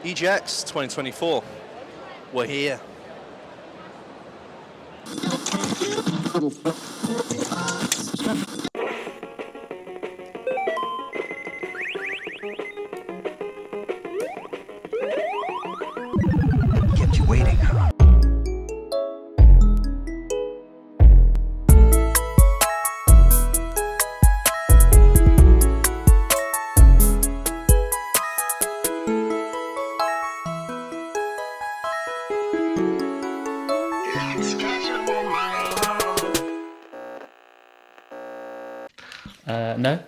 EGX 2024. We're here. Kept you waiting. No.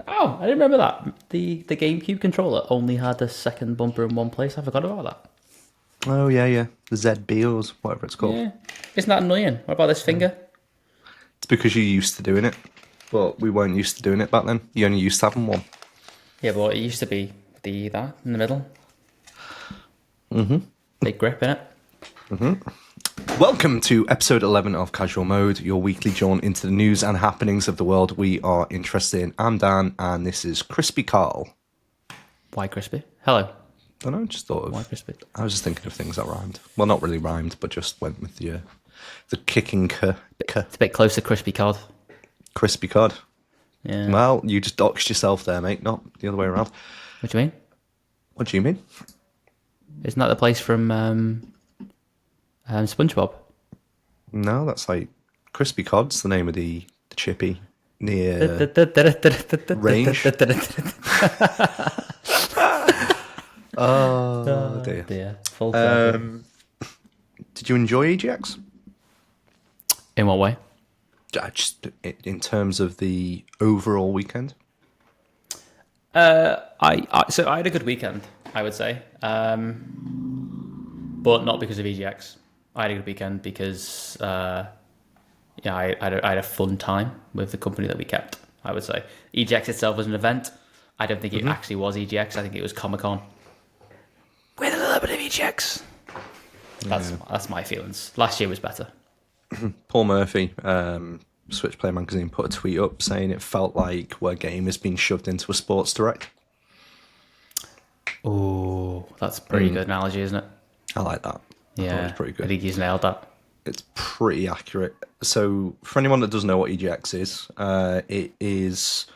Oh, I didn't remember that. The GameCube controller only had a second bumper in one place. I forgot about that. Oh, yeah. The ZB or whatever it's called. Yeah. Isn't that annoying? What about this finger? It's because you're used to doing it. But we weren't used to doing it back then. You only used to having one. Yeah, but it used to be that in the middle. Mm-hmm. Big grip, innit? Mm-hmm. Welcome to episode 11 of Casual Mode, your weekly jaunt into the news and happenings of the world we are interested in. I'm Dan, and this is Crispy Carl. Why Crispy? Hello. I don't know, just thought of... Why Crispy? I was just thinking of things that rhymed. Well, not really rhymed, but just went with the kicking It's a bit close to Crispy Cod. Crispy Cod. Yeah. Well, you just doxed yourself there, mate, not the other way around. What do you mean? What do you mean? Isn't that the place from SpongeBob? No, that's like Crispy Cod's the name of the chippy near range. Oh dear. Full circle. Did you enjoy EGX? In what way? Just in terms of the overall weekend. So I had a good weekend, I would say, but not because of EGX. I had a good weekend because I had a fun time with the company that we kept, I would say. EGX itself was an event. I don't think it actually was EGX. I think it was Comic-Con with a little bit of EGX. That's my feelings. Last year was better. Paul Murphy, Switch Play Magazine, put a tweet up saying it felt like where game has been shoved into a Sports Direct. Oh, that's a pretty good analogy, isn't it? I like that. Yeah, pretty good. I think he's nailed that. It's pretty accurate. So, for anyone that doesn't know what EGX is, it is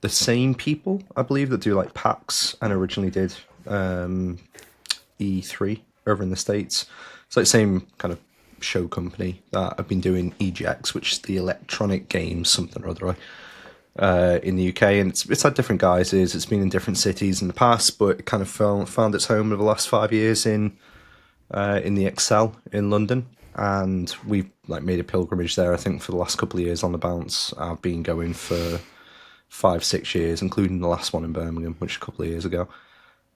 the same people, I believe, that do like PAX and originally did E3 over in the States. It's like the same kind of show company that have been doing EGX, which is the Electronic Games something or other in the UK, and it's had different guises. It's been in different cities in the past, but it kind of found its home over the last 5 years in the Excel in London, and we've like made a pilgrimage there. I think for the last couple of years on the bounce. I've been going for 5-6 years, including the last one in Birmingham, which was a couple of years ago.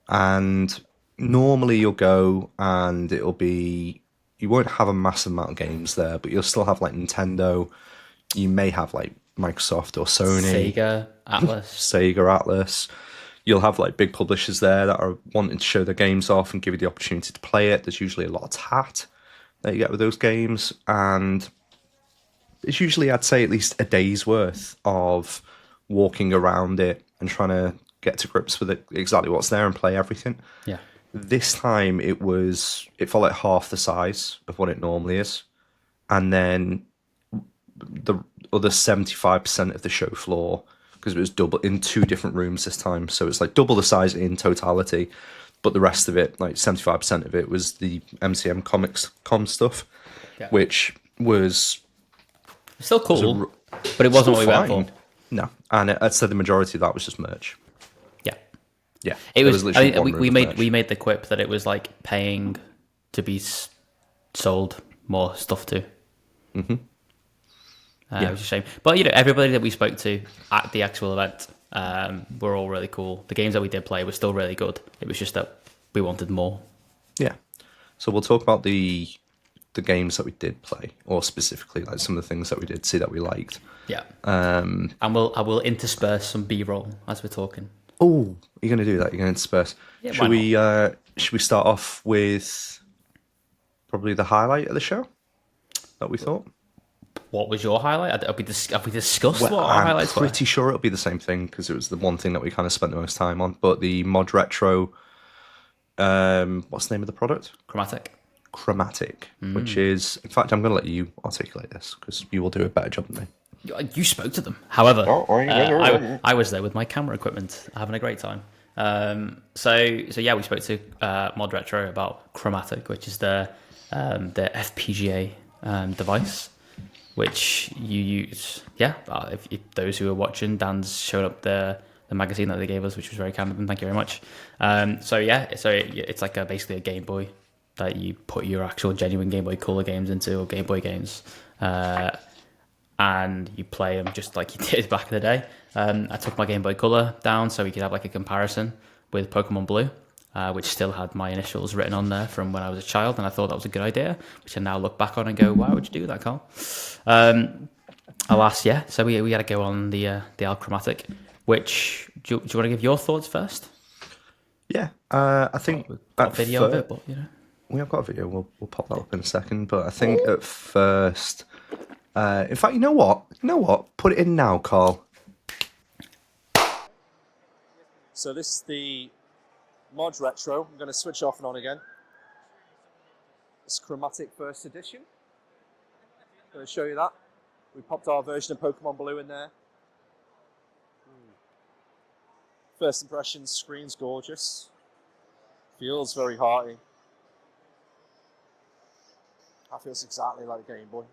And normally you'll go and you won't have a massive amount of games there, but you'll still have like Nintendo. You may have like Microsoft or Sony, Sega, Atlas. You'll have like big publishers there that are wanting to show their games off and give you the opportunity to play it. There's usually a lot of tat that you get with those games, and it's usually, I'd say, at least a day's worth of walking around it and trying to get to grips with exactly what's there and play everything. Yeah. This time it felt like half the size of what it normally is, and then the other 75% of the show floor, because it was double in 2 different rooms this time, so it's like double the size in totality, but the rest of it, like 75% of it, was the MCM Comics com stuff, which was still cool, but it wasn't what we went for. No, and I'd say the majority of that was just merch. Yeah, it was. literally we made the quip that it was like paying to be sold more stuff to. Mm-hmm. Which is a shame. But everybody that we spoke to at the actual event were all really cool. The games that we did play were still really good. It was just that we wanted more. Yeah. So we'll talk about the games that we did play, or specifically like some of the things that we did see that we liked. Yeah. And I will intersperse some B-roll as we're talking. Oh, you're going to do that? You're going to intersperse? Yeah, should we start off with probably the highlight of the show that we thought? what was your highlight? Have we discussed Well, what our I'm highlights were? pretty sure it'll be the same thing because it was the one thing that we kind of spent the most time on. But the Mod Retro, what's the name of the product? Chromatic. Chromatic, which is, in fact, I'm going to let you articulate this because you will do a better job than me. You spoke to them. However, I was there with my camera equipment, having a great time. So yeah, we spoke to Mod Retro about Chromatic, which is the FPGA device, which you use. Yeah, if those who are watching, Dan's showed up the magazine that they gave us, which was very kind of them. Thank you very much. So it's like basically a Game Boy that you put your actual genuine Game Boy Color games into, or Game Boy games, and you play them just like you did back in the day. I took my Game Boy Color down so we could have like a comparison with Pokemon Blue, which still had my initials written on there from when I was a child, and I thought that was a good idea, which I now look back on and go, why would you do that, Carl? Alas, yeah, so we had to go on the Chromatic, which, do you want to give your thoughts first? Yeah, I think... Got a video of it, but, you know. We have got a video, we'll pop that up in a second, but I think at first... in fact, you know what? Put it in now, Carl. So this is the Mod Retro. I'm going to switch off and on again. It's Chromatic First Edition. I'm going to show you that. We popped our version of Pokemon Blue in there. First impressions, screen's gorgeous. Feels very hearty. That feels exactly like a Game Boy.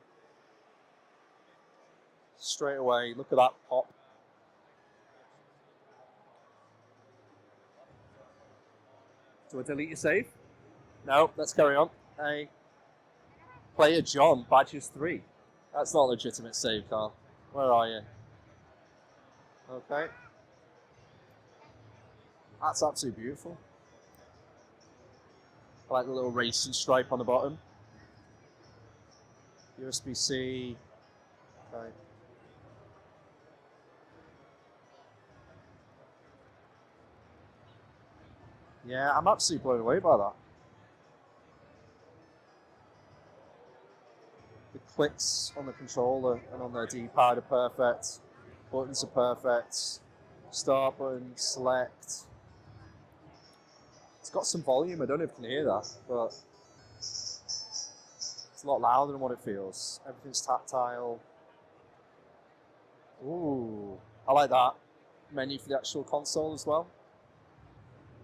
Straight away, look at that pop. Do I delete your save? No, let's carry on. Hey, player John, badges 3. That's not a legitimate save, Carl. Where are you? Okay. That's absolutely beautiful. I like the little racing stripe on the bottom. USB-C. Okay. Yeah, I'm absolutely blown away by that. The clicks on the controller and on the D-pad are perfect. Buttons are perfect. Start button, select. It's got some volume, I don't know if you can hear that, but it's a lot louder than what it feels. Everything's tactile. Ooh, I like that. Menu for the actual console as well.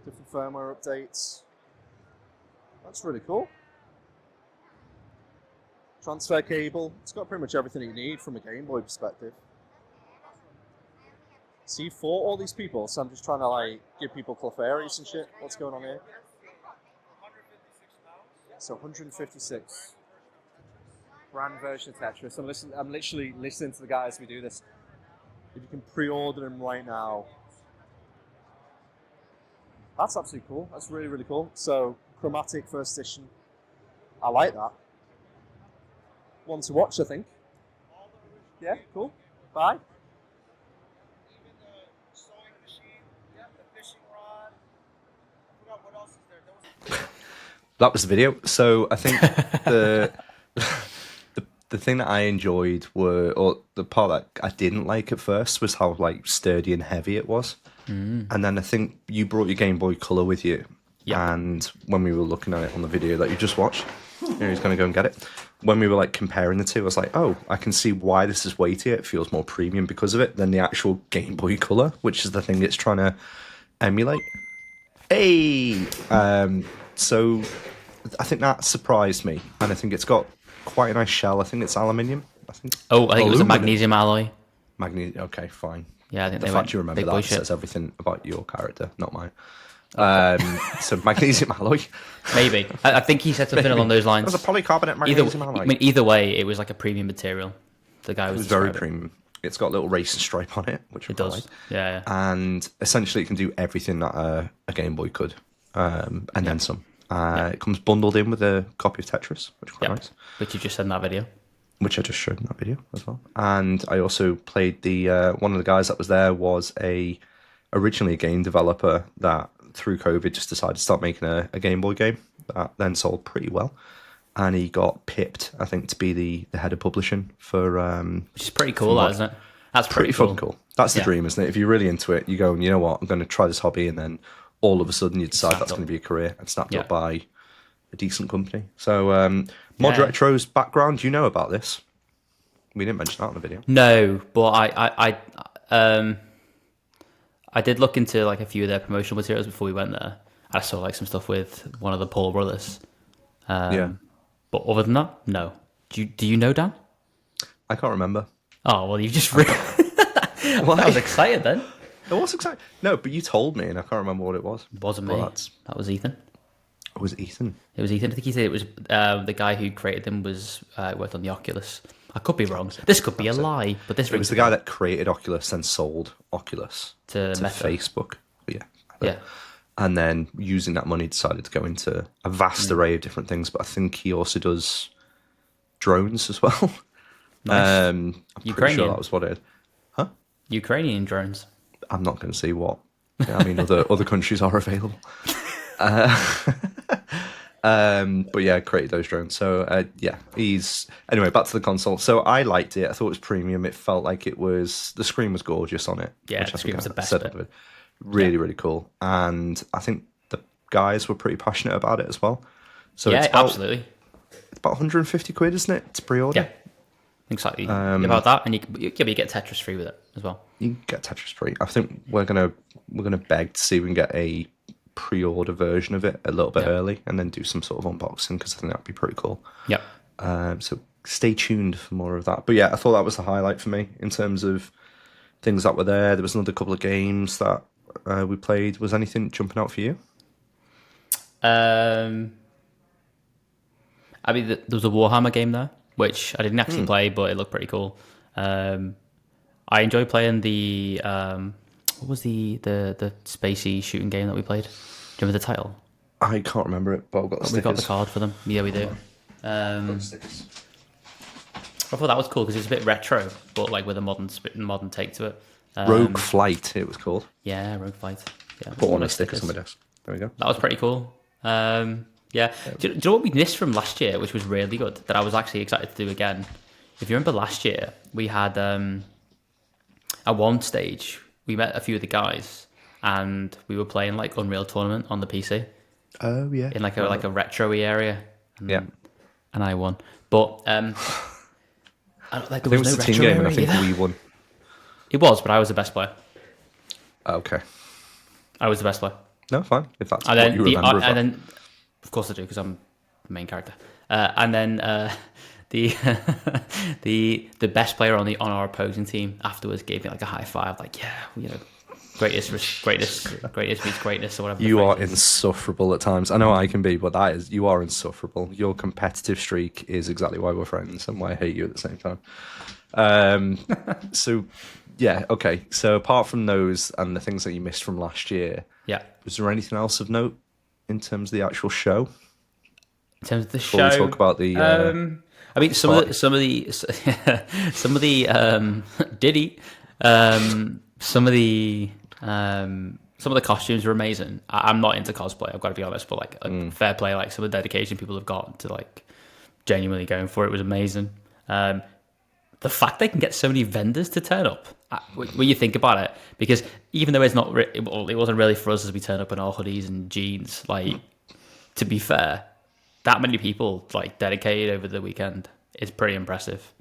Different firmware updates. That's really cool. Transfer cable. It's got pretty much everything you need from a Game Boy perspective. See, for all these people, so I'm just trying to like give people Clefairies and shit. What's going on here? So 156. Brand version of Tetris. I'm literally listening to the guys we do this. If you can pre-order them right now. That's absolutely cool. That's really, really cool. So, Chromatic First Edition. I like that. One to watch, I think. Yeah, cool. Bye. That was the video. So I think the thing that I enjoyed or the part that I didn't like at first was how like sturdy and heavy it was. And then I think you brought your Game Boy Color with you. Yeah. And when we were looking at it on the video that you just watched, he's going to go and get it. When we were like comparing the two, I was like, oh, I can see why this is weightier. It feels more premium because of it than the actual Game Boy Color, which is the thing it's trying to emulate. Hey! So I think that surprised me. And I think it's got quite a nice shell. I think it's aluminium. I think it was a magnesium alloy. Magnesium. Okay, fine. Yeah, I think the fact you remember that says everything about your character, not mine. Okay. So magnesium alloy. Maybe. I think he said something along those lines. It was a polycarbonate magnesium alloy. I mean, either way, it was like a premium material. The guy was very premium. It's got a little racing stripe on it, which it does. Like. Yeah. And essentially, it can do everything that a Game Boy could, and then some. It comes bundled in with a copy of Tetris, which is quite nice. Which you just said in that video. Which I just showed in that video as well. And I also played the one of the guys that was there was originally a game developer that through COVID just decided to start making a Game Boy game that then sold pretty well. and he got pipped, I think, to be the head of publishing for. Which is pretty cool, that, isn't it? That's pretty fucking cool. That's the dream, isn't it? If you're really into it, you go, you know what, I'm going to try this hobby, and then all of a sudden you decide that's going to be a career, and snapped up by a decent company. So, Mod Retro's background, do you know about this? We didn't mention that in the video. No, but I did look into like a few of their promotional materials before we went there. I saw like some stuff with one of the Paul brothers. But other than that, no. Do you know, Dan? I can't remember. Oh, well, you just really... I was excited then. I was excited. No, but you told me, and I can't remember what it was. It wasn't me. That was Ethan. It was Ethan. It was Ethan. I think he said it was the guy who created them was worked on the Oculus. I could be wrong. This could be a lie, but this... It was the guy that created Oculus and sold Oculus to Facebook. Yeah. And then using that money decided to go into a vast array of different things, but I think he also does drones as well. Nice. I'm pretty sure that was what it is. Huh? Ukrainian drones. I'm not going to say what. I mean, other countries are available. But yeah, created those drones. So he's... Anyway, back to the console. So I liked it. I thought it was premium. It felt like it was... The screen was gorgeous on it. Yeah, the screen was the best bit. Really, really cool. And I think the guys were pretty passionate about it as well. So absolutely. It's about 150 quid, isn't it, to pre-order? Yeah, exactly. About that, and you get Tetris free with it as well. You can get Tetris free. I think we're gonna beg to see if we can get a pre-order version of it a little bit early, and then do some sort of unboxing, because I think that'd be pretty cool. Yep. So stay tuned for more of that. But yeah, I thought that was the highlight for me in terms of things that were there. There was another couple of games that we played. Was anything jumping out for you? I mean, there was a Warhammer game there, which I didn't actually play, but it looked pretty cool. I enjoyed playing the what was the spacey shooting game that we played? Do you remember the title? I can't remember it, but I've got the stickers. We got the card for them. Yeah, we do. I thought that was cool because it's a bit retro, but like with a modern take to it. Rogue Flight, it was called. Yeah, Rogue Flight. Yeah, put one of the stickers on my desk. There we go. That was pretty cool. Yeah. Do you know what we missed from last year, which was really good, that I was actually excited to do again? If you remember last year, we had at one stage, we met a few of the guys and we were playing like Unreal Tournament on the PC. Oh, yeah. In like a retro-y area. Yeah. And I won. But there was a team game and I think we won. It was, but I was the best player. Okay. I was the best player. No, fine. If that's what you remember of that. And then, of course I do, because I'm the main character. And then the best player on our opposing team afterwards gave me like a high five, like, greatest meets greatness or whatever. You are insufferable at times. I know I can be, but you are insufferable. Your competitive streak is exactly why we're friends and why I hate you at the same time. So, yeah, okay. So apart from those and the things that you missed from last year, was there anything else of note in terms of the actual show? In terms of the Before we talk about the... I mean, some of the Diddy, some of the costumes are amazing. I'm not into cosplay, I've got to be honest, but like fair play, like some of the dedication people have got to like genuinely going for it was amazing. The fact they can get so many vendors to turn up, when you think about it, because even though it wasn't really for us as we turned up in our hoodies and jeans, like, to be fair, that many people like dedicated over the weekend is pretty impressive.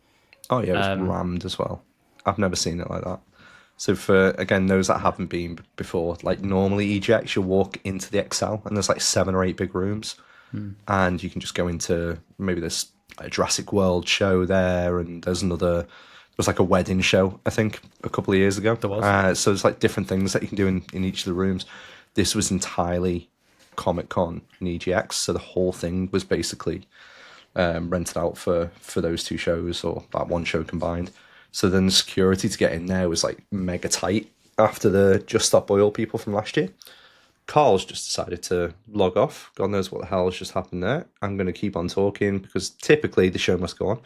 Oh yeah, it was rammed as well. I've never seen it like that. So for, again, those that haven't been before, like normally EGX, you'll walk into the Excel and there's like 7 or 8 big rooms and you can just go into maybe this Jurassic World show there, and there was like a wedding show, I think, a couple of years ago. There was. So there's like different things that you can do in each of the rooms. This was entirely Comic-Con in EGX, so the whole thing was basically rented out for those 2 shows, or that one show combined. So then the security to get in there was like mega tight after the Just Stop Oil people from last year. Carl's just decided to log off. God knows what the hell has just happened there. I'm going to keep on talking because typically the show must go on.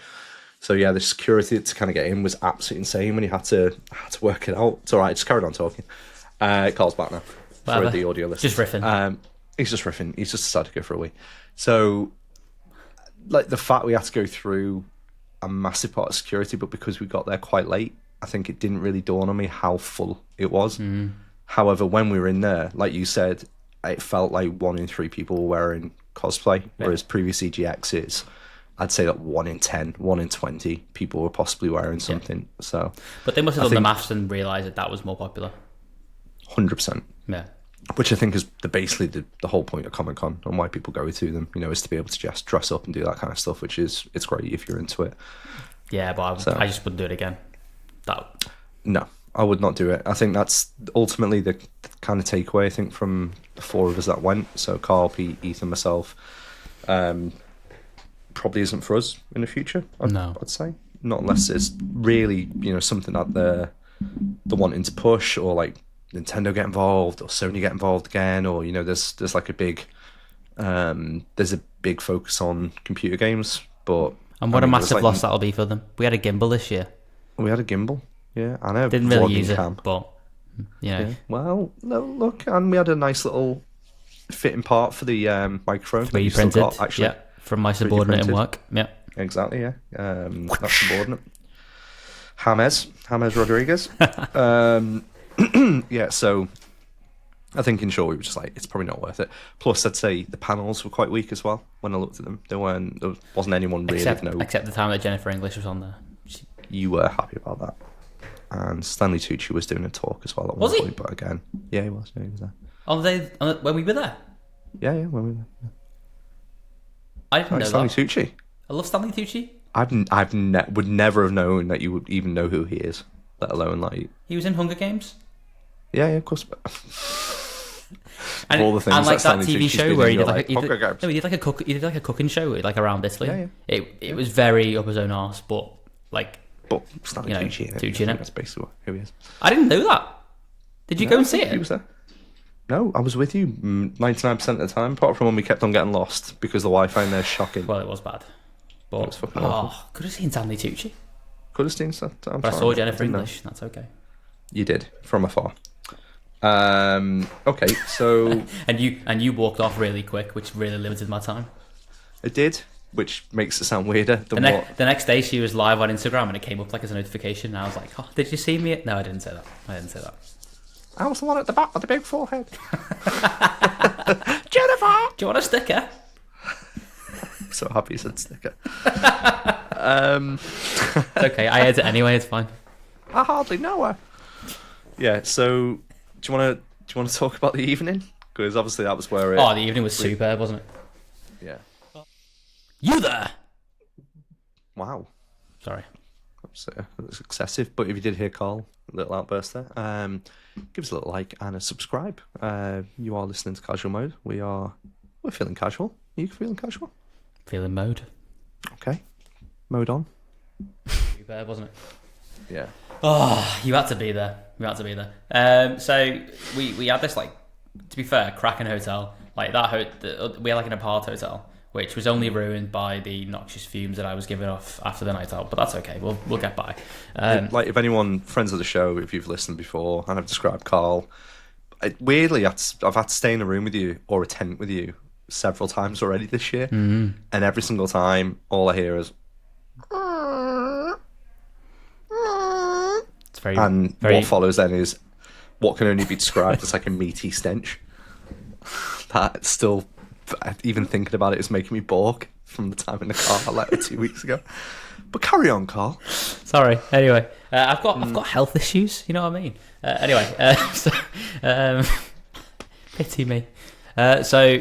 So yeah, the security to kind of get in was absolutely insane when you had to work it out. It's all right, just carried on talking. Carl's back now for the audio listeners. Just riffing. He's just riffing. He's just decided to go for a wee. So like the fact we had to go through a massive part of security, but because we got there quite late, I think it didn't really dawn on me how full it was. However, when we were in there, like you said, it felt like 1 in 3 people were wearing cosplay, whereas previous EGXs, I'd say that 1 in 10, 1 in 20 people were possibly wearing something. So, but they must have done the maths and realised that was more popular. 100%. Yeah. Which I think is basically the whole point of Comic Con and why people go to them, is to be able to just dress up and do that kind of stuff, which is, it's great if you're into it. Yeah, but I just wouldn't do it again. No, I would not do it. I think that's ultimately the kind of takeaway, I think, from the 4 of us that went. So Carl, Pete, Ethan, myself, probably isn't for us in the future, I'd say. Not unless it's really, something that they're wanting to push, or like Nintendo get involved, or Sony get involved again, or there's like a big focus on computer games. But what a massive loss that'll be for them. We had a gimbal this year. We had a gimbal, yeah. I know. Didn't really use it, but yeah. Well, no, look, and we had a nice little fitting part for the microphone. 3D printed, got, actually. Yeah, from my subordinate in work. Yeah, exactly. Yeah, that's subordinate. James Rodriguez. Yeah, so I think in short we were just like, it's probably not worth it. Plus, I'd say the panels were quite weak as well when I looked at them. There wasn't anyone really. Except the time that Jennifer English was on there. You were happy about that. And Stanley Tucci was doing a talk as well at one point, but again, yeah, he was. Yeah, he was there. When we were there? Yeah, when we were there. I didn't know Stanley that. Tucci. I love Stanley Tucci. Would never have known that you would even know who he is, let alone like... He was in Hunger Games? Yeah, of course. And, all the things and like that TV Tucci's show where he did like he did like a cooking show like around Italy. Yeah. It was very up his own arse, but like... But Stanley Tucci in it. Tucci in it. That's basically who he is. I didn't know that. Did you go and see it? He was there. No, I was with you 99% of the time, apart from when we kept on getting lost because the Wi-Fi in there is shocking. Well, it was bad. But, it was fucking awful. Could have seen Stanley Tucci. Could have seen that. But I saw Jennifer English. That's okay. You did, from afar. Okay, so... and you walked off really quick, which really limited my time. I did, which makes it sound weirder than the next day she was live on Instagram and it came up like as a notification and I was like, oh, did you see me? No, I didn't say that. I was the one at the back with the big forehead. Jennifer! Do you want a sticker? I'm so happy you said sticker. It's okay, I edit anyway, it's fine. I hardly know her. Yeah, so do you want to talk about the evening? Because obviously that was where the evening was superb, wasn't it? Yeah. You there? Wow. Sorry. That's excessive, but if you did hear Carl, a little outburst there, give us a little like and a subscribe. You are listening to Casual Mode. We're feeling casual. Are you feeling casual? Feeling mode. Okay. Mode on. Superb, wasn't it? Yeah. Oh, you had to be there. So we had this, like, to be fair, cracking hotel. Like that we had like an apart hotel, which was only ruined by the noxious fumes that I was giving off after the night out. But that's okay. We'll get by. Like if anyone, friends of the show, if you've listened before, and I've described Carl, weirdly, I've had to stay in a room with you or a tent with you several times already this year, and every single time, all I hear is. What follows then is what can only be described as like a meaty stench. That still, even thinking about it, is making me balk from the time in the car like 2 weeks ago. But carry on, Carl. Sorry. Anyway, I've got health issues. You know what I mean? Pity me. So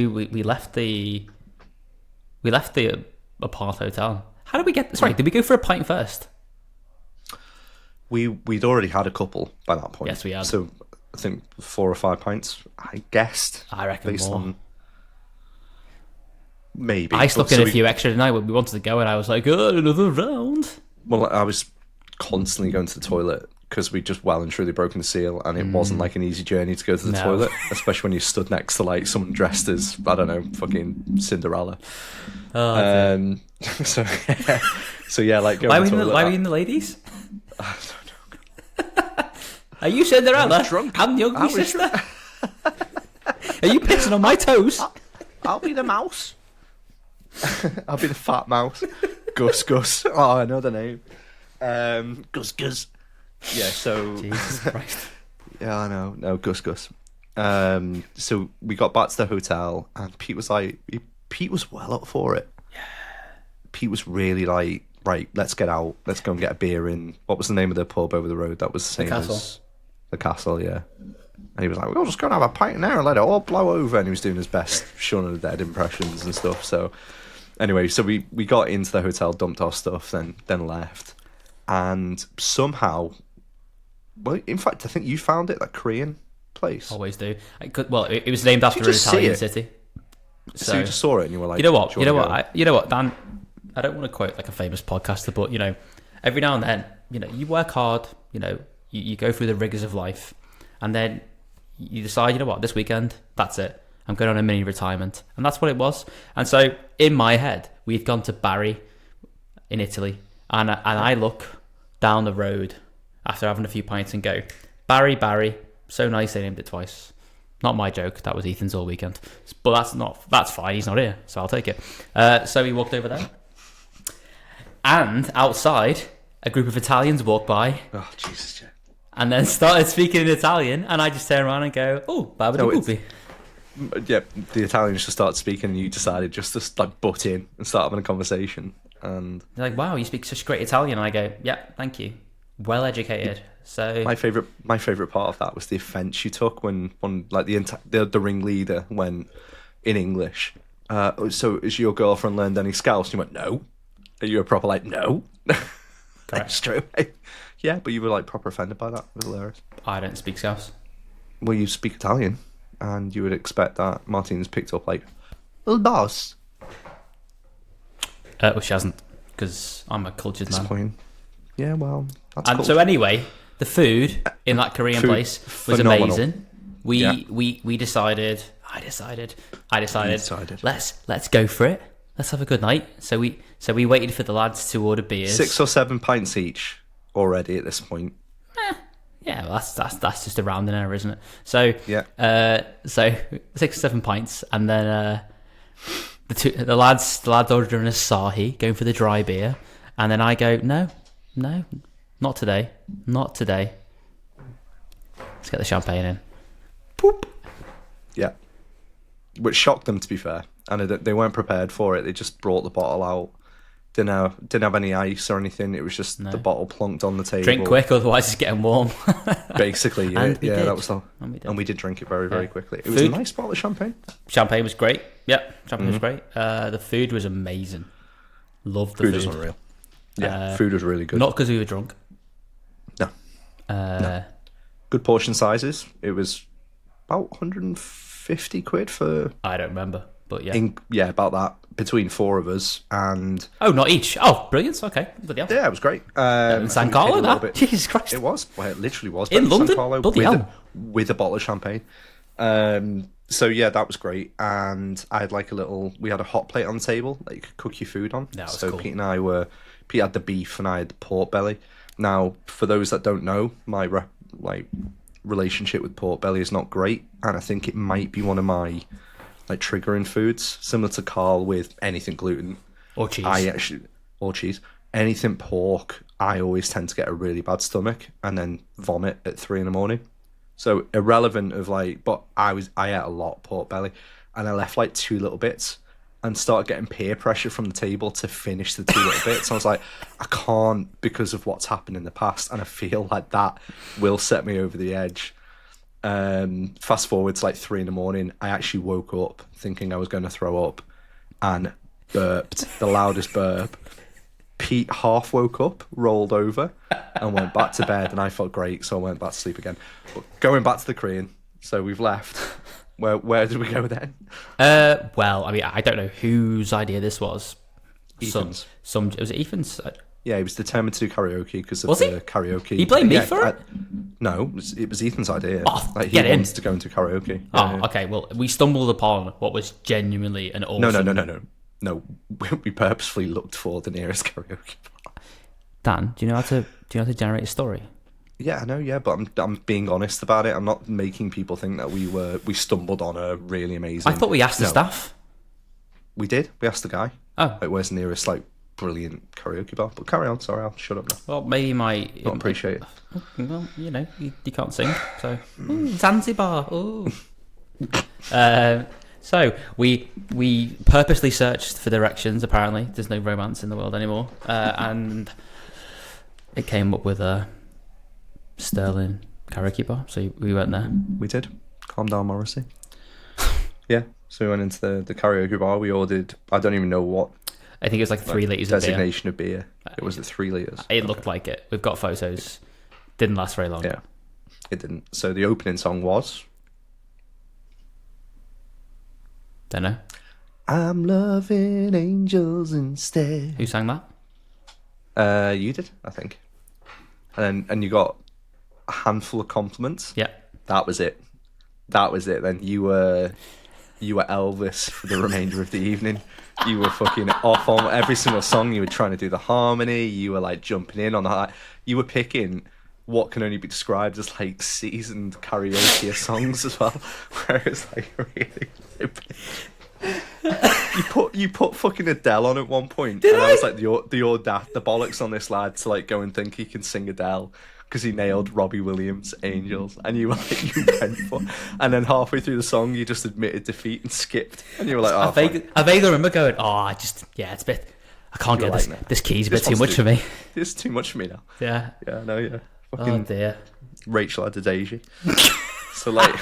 we left the apart hotel. How did we get? Sorry, did we go for a pint first? We'd already had a couple by that point. Yes, we had. So I think 4 or 5 pints. I guessed. I reckon based more. On maybe. I stuck in a few extra tonight when we wanted to go, and I was like, "Oh, another round." Well, I was constantly going to the toilet because we just well and truly broken the seal, and it wasn't like an easy journey to go to the toilet, especially when you stood next to like someone dressed as, I don't know, fucking Cinderella. Oh, so yeah, like why were you in the ladies? I don't know. Are you Cinderella? I'm drunk. I'm the ugly sister. Are you pissing on my toes? I'll be the mouse. I'll be the fat mouse. Gus Gus. Oh, I know the name. Gus Gus. Yeah, so... Jesus Christ. Yeah, I know. No, Gus Gus. So we got back to the hotel, and Pete was like... Pete was well up for it. Yeah. Pete was really like, right, let's get out. Let's go and get a beer in... What was the name of the pub over the road? That was the same as... The Castle, yeah. And he was like, we'll just go and have a pint in there and let it all blow over. And he was doing his best Shaun of the Dead impressions and stuff. So anyway, so we got into the hotel, dumped our stuff, then left. And somehow, well, in fact, I think you found it, that Korean place. Always do. It was named after an Italian city. So you just saw it and you were like, you know what, Dan, I don't want to quote like a famous podcaster, but, you know, every now and then, you know, you work hard, you know, you go through the rigors of life, and then you decide, you know what, this weekend, that's it. I'm going on a mini retirement. And that's what it was. And so in my head, we'd gone to Bari in Italy, and I look down the road after having a few pints and go, Barry, so nice they named it twice. Not my joke, that was Ethan's all weekend. But that's fine, he's not here, so I'll take it. So we walked over there. And outside, a group of Italians walked by. Oh, Jesus, Jack. And then started speaking in Italian, and I just turn around and go, oh, babidi. Yeah, the Italians just started speaking, and you decided just to like butt in and start having a conversation. And they're like, wow, you speak such great Italian. And I go, yeah, thank you. Well educated. So my favorite part of that was the offense you took when like the ringleader went in English. So has your girlfriend learned any Scouse? And you went, no. Are you a proper like, no? Correct. Straight away. Yeah, but you were like proper offended by that. It was hilarious. I don't speak Scouse. Well, you speak Italian, and you would expect that Martina's picked up like, "Il boss." Well, she hasn't, because I'm a cultured man. Yeah, well, that's cool. So anyway, the food in that Korean place was phenomenal. amazing. We decided. I decided. Let's go for it. Let's have a good night. So we waited for the lads to order beers. 6 or 7 pints each already at this point. Yeah, well, that's just a rounding error, isn't it? So yeah. So 6 or 7 pints, and then the lads ordering a Asahi, going for the dry beer, and then I go, no, not today. Let's get the champagne in. Poop. Yeah. Which shocked them, to be fair, and they weren't prepared for it. They just brought the bottle out. Didn't have any ice or anything. It was just the bottle plunked on the table. Drink quick, otherwise it's getting warm. Basically, yeah. And we did. That was all. And we did drink it very, very quickly. It was Food? a nice bottle of champagne. Champagne was great. Yep, champagne was great. The food was amazing. Loved the food. Food was unreal. Yeah, food was really good. Not because we were drunk. No. No. Good portion sizes. It was about 150 quid for... I don't remember, but yeah. Yeah, about that. Between 4 of us, and... Oh, not each. Oh, brilliant. Okay. Yeah, it was great. In San Carlo, that? Jesus Christ. It was. Well, it literally was. In London? San Carlo Bloody with a bottle of champagne. So yeah, that was great. And I had like we had a hot plate on the table that you could cook your food on. That was so cool. Pete had the beef and I had the pork belly. Now, for those that don't know, my relationship with pork belly is not great, and I think it might be one of my triggering foods, similar to Carl with anything gluten or cheese. Or cheese. Anything pork, I always tend to get a really bad stomach and then vomit at 3 a.m. So irrelevant of but I ate a lot of pork belly, and I left 2 little bits and started getting peer pressure from the table to finish the 2 little bits. I was like, I can't, because of what's happened in the past, and I feel like that will set me over the edge. Fast forward to 3 a.m, I actually woke up thinking I was going to throw up and burped the loudest burp. Pete half woke up, rolled over, and went back to bed, and I felt great, so I went back to sleep again. But going back to the Korean, so we've left. Where did we go then? Well, I mean, I don't know whose idea this was. Ethan's. Was it Ethan's? Yeah, he was determined to do karaoke because of the karaoke. He blamed me for it? No, it was Ethan's idea. Oh, he wanted to go into karaoke. Okay. Well, we stumbled upon what was genuinely an awesome... No, we purposefully looked for the nearest karaoke bar. Dan, do you know how to generate a story? Yeah, I know. Yeah, but I'm being honest about it. I'm not making people think that we stumbled on a really amazing. I thought we asked the staff. We did. We asked the guy. Oh, Like, where's the nearest like brilliant karaoke bar? But carry on. Sorry, I'll shut up now. well, maybe Not appreciate it. Well, you can't sing, so Zanzibar. Ooh. So we purposely searched for directions. Apparently, there's no romance in the world anymore, and it came up with a Sterling karaoke bar. So we went there. We did. Calm down, Morrissey. Yeah. So we went into the karaoke bar. We ordered. I don't even know what. I think it was like 3 litres of beer. Designation of beer. It was 3 litres. It looked like it. We've got photos. Didn't last very long. Yeah. It didn't. So the opening song was. Don't know. I'm loving angels instead. Who sang that? You did, I think. And you got a handful of compliments. Yeah. That was it. Then you were Elvis for the remainder of the evening. You were fucking off on every single song. You were trying to do the harmony. You were like jumping in on the high. You were picking what can only be described as like seasoned karaoke songs as well. Whereas like really. You put fucking Adele on at one point, and I was like the bollocks on this lad to like go and think he can sing Adele because he nailed Robbie Williams' Angels, and you were like you went for, and then halfway through the song you just admitted defeat and skipped, and you were like, I vaguely remember going, it's a bit. I can't get this. Like, this key's a bit too much for me. It's too much for me now. Yeah. Yeah. No. Yeah. Fucking Oh dear. Rachel Adedeji. So like,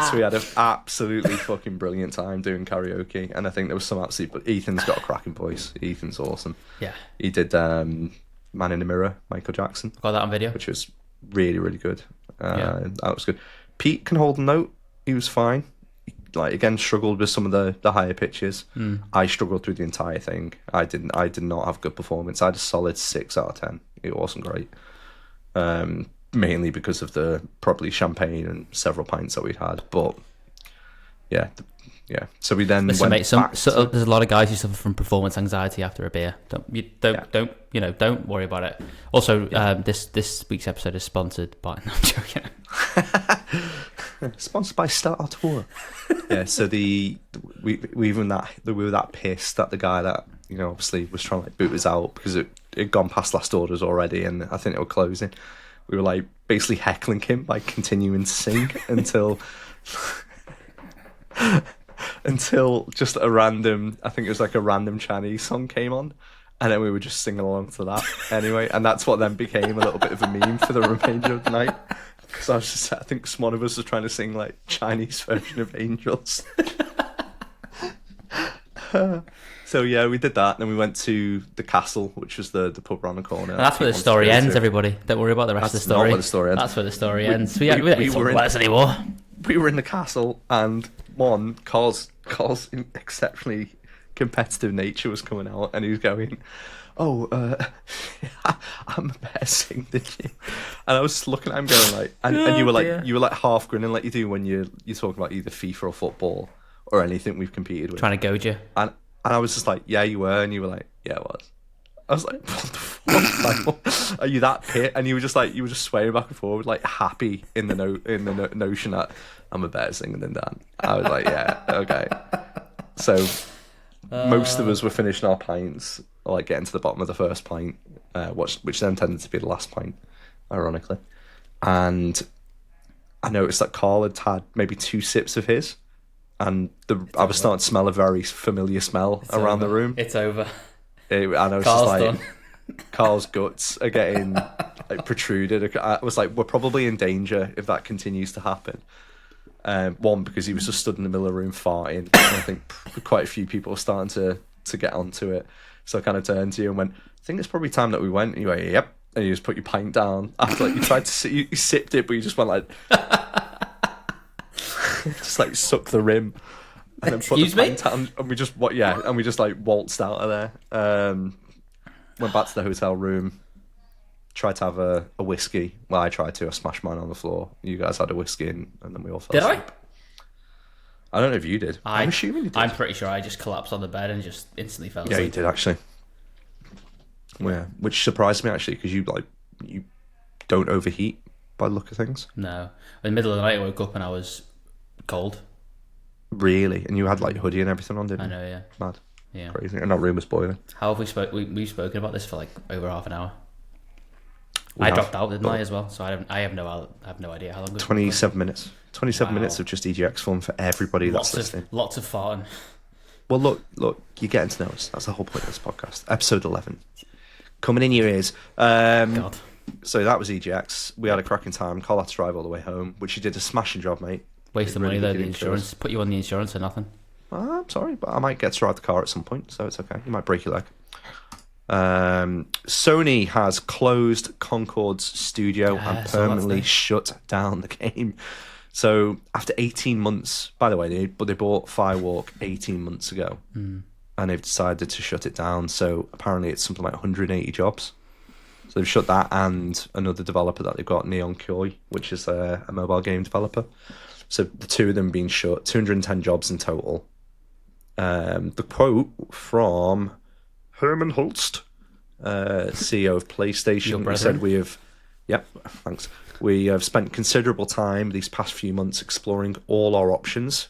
so we had an absolutely fucking brilliant time doing karaoke, and I think there was some absolute. But Ethan's got a cracking voice. Ethan's awesome. Yeah. He did "Man in the Mirror," Michael Jackson. Got that on video, which was really really good. That was good. Pete can hold a note. He was fine. Like again, struggled with some of the higher pitches. I struggled through the entire thing. I did not have good performance. I had a solid 6 out of 10. It wasn't great. Mainly because of the probably champagne and several pints that we'd had, but yeah. So we then listen, went mate. There's a lot of guys who suffer from performance anxiety after a beer. Don't worry about it. Also, this week's episode is sponsored by. No, I'm joking. Sponsored by Star Tour. Yeah. So we were that pissed that the guy that obviously was trying to like boot us out because it had gone past last orders already, and I think it was closing. We were like basically heckling him by continuing to sing until just a random, I think it was like a random Chinese song came on, and then we were just singing along to that anyway, and that's what then became a little bit of a meme for the remainder of the night, because I think one of us was trying to sing like Chinese version of Angels. So yeah, we did that, and then we went to the castle, which was the pub around the corner. And that's where the story ends, everybody. Don't worry about the rest of the story. Not where the story ends. That's where the story ends. We don't need to talk about this anymore. We were in the castle, and Carl's exceptionally competitive nature was coming out, and he was going, I'm a better singer than you. And I was looking at him going like, and you were like half grinning like you do when you're talking about either FIFA or football or anything we've competed with. Trying to goad you. And I was just like, yeah, you were. And you were like, yeah, I was. I was like, what the fuck? Are you that pit? And you were just swaying back and forward, like happy in the notion that I'm a better singer than Dan. I was like, yeah, okay. So most of us were finishing our pints, or like getting to the bottom of the first pint, which then tended to be the last pint, ironically. And I noticed that Carl had maybe 2 sips of his. And I was starting to smell a very familiar smell around the room. It's over. And I was just like, Carl's guts are getting like protruded. I was like, we're probably in danger if that continues to happen. One, because he was just stood in the middle of the room farting. And I think quite a few people were starting to get onto it. So I kind of turned to you and went, I think it's probably time that we went. And you went, yep. And you just put your pint down. After like you tried to you sipped it, but you just went like... just like suck the rim and then put the pint down, and we just like waltzed out of there. Went back to the hotel room, tried to have a whiskey. Well, I tried to. I smashed mine on the floor. You guys had a whiskey, and then we all fell asleep. I don't know if you did. I'm assuming you did. I'm pretty sure I just collapsed on the bed and just instantly fell asleep. Yeah, you did actually. Yeah, which surprised me actually, because you don't overheat by the look of things. No, in the middle of the night I woke up and I was cold. Really? And you had like your hoodie and everything on, didn't I you? know, yeah. Mad. Yeah. Crazy. And that room was boiling. How have we spoke? We've spoken about this for like over half an hour. We I have, dropped out, didn't but I, as well? So I have no idea how long. 27 minutes. 27 Wow. minutes of just EGX fun for everybody that's listening. Lots of farting. Well, look, you're getting to know us. That's the whole point of this podcast. Episode 11. Coming in your ears. God. So that was EGX. We had a cracking time. Carl had to drive all the way home, which he did a smashing job, mate. Waste of Really money though. did The insurance put you on the insurance or nothing. I'm sorry, but I might get to ride the car at some point, so it's okay. You might break your leg. Sony has closed Concord's studio and permanently shut down the game. So after 18 months, by the way, they bought Firewalk 18 months ago, and they've decided to shut it down. So apparently it's something like 180 jobs. So they've shut that and another developer that they've got, Neon Koi, which is a mobile game developer. So the two of them being shut, 210 jobs in total. The quote from Herman Holst, CEO of PlayStation, he said, we have spent considerable time these past few months exploring all our options.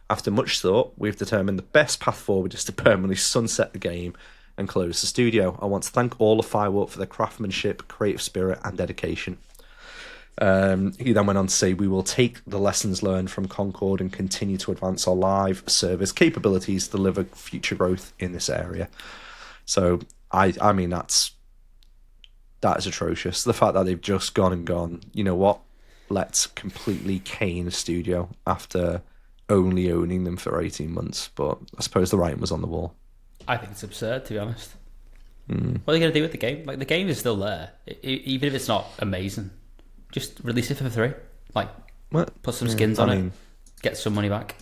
After much thought, we've determined the best path forward is to permanently sunset the game and close the studio. I want to thank all of Firewalk for their craftsmanship, creative spirit, and dedication. He then went on to say, we will take the lessons learned from Concord and continue to advance our live service capabilities to deliver future growth in this area. So, I mean, that is atrocious. The fact that they've just gone, you know what, let's completely cane a studio after only owning them for 18 months. But I suppose the writing was on the wall. I think it's absurd, to be honest. What are they going to do with the game? Like, the game is still there, even if it's not amazing. Just release it for free. Like, put some skins on it, get some money back,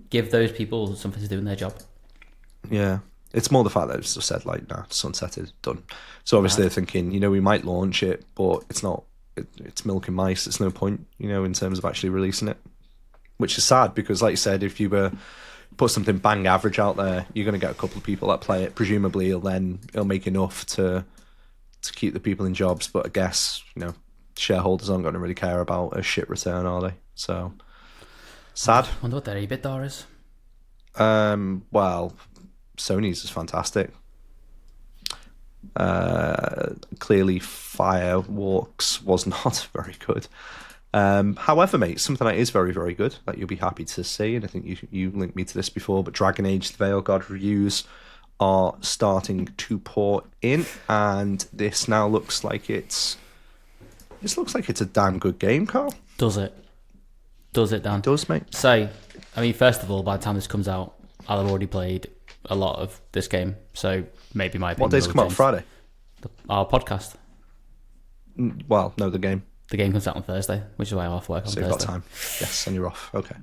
give those people something to do in their job. Yeah. It's more the fact that it's just said, like, nah, sunsetted, done. So obviously they're thinking, you know, we might launch it, but it's not, it's milk and mice. It's no point, you know, in terms of actually releasing it. Which is sad because, like you said, if you were put something bang average out there, you're going to get a couple of people that play it. Presumably it'll make enough to keep the people in jobs. But I guess, you know, shareholders aren't going to really care about a shit return, are they? So, sad. I wonder what their EBITDA is. Well, Sony's is fantastic. Clearly Firewalks was not very good. However, mate, something that is very, very good that you'll be happy to see, and I think you linked me to this before, but Dragon Age the Veilguard reviews are starting to pour in, and this now looks like it's a damn good game, Carl. Does it, Dan? It does, mate. So, I mean, first of all, by the time this comes out, I'll have already played a lot of this game, so maybe my opinion. What days come out? Friday? Our podcast. Well, no, the game. The game comes out on Thursday, which is why I'm off work on Thursday. So you've got time. Yes, and you're off. Okay.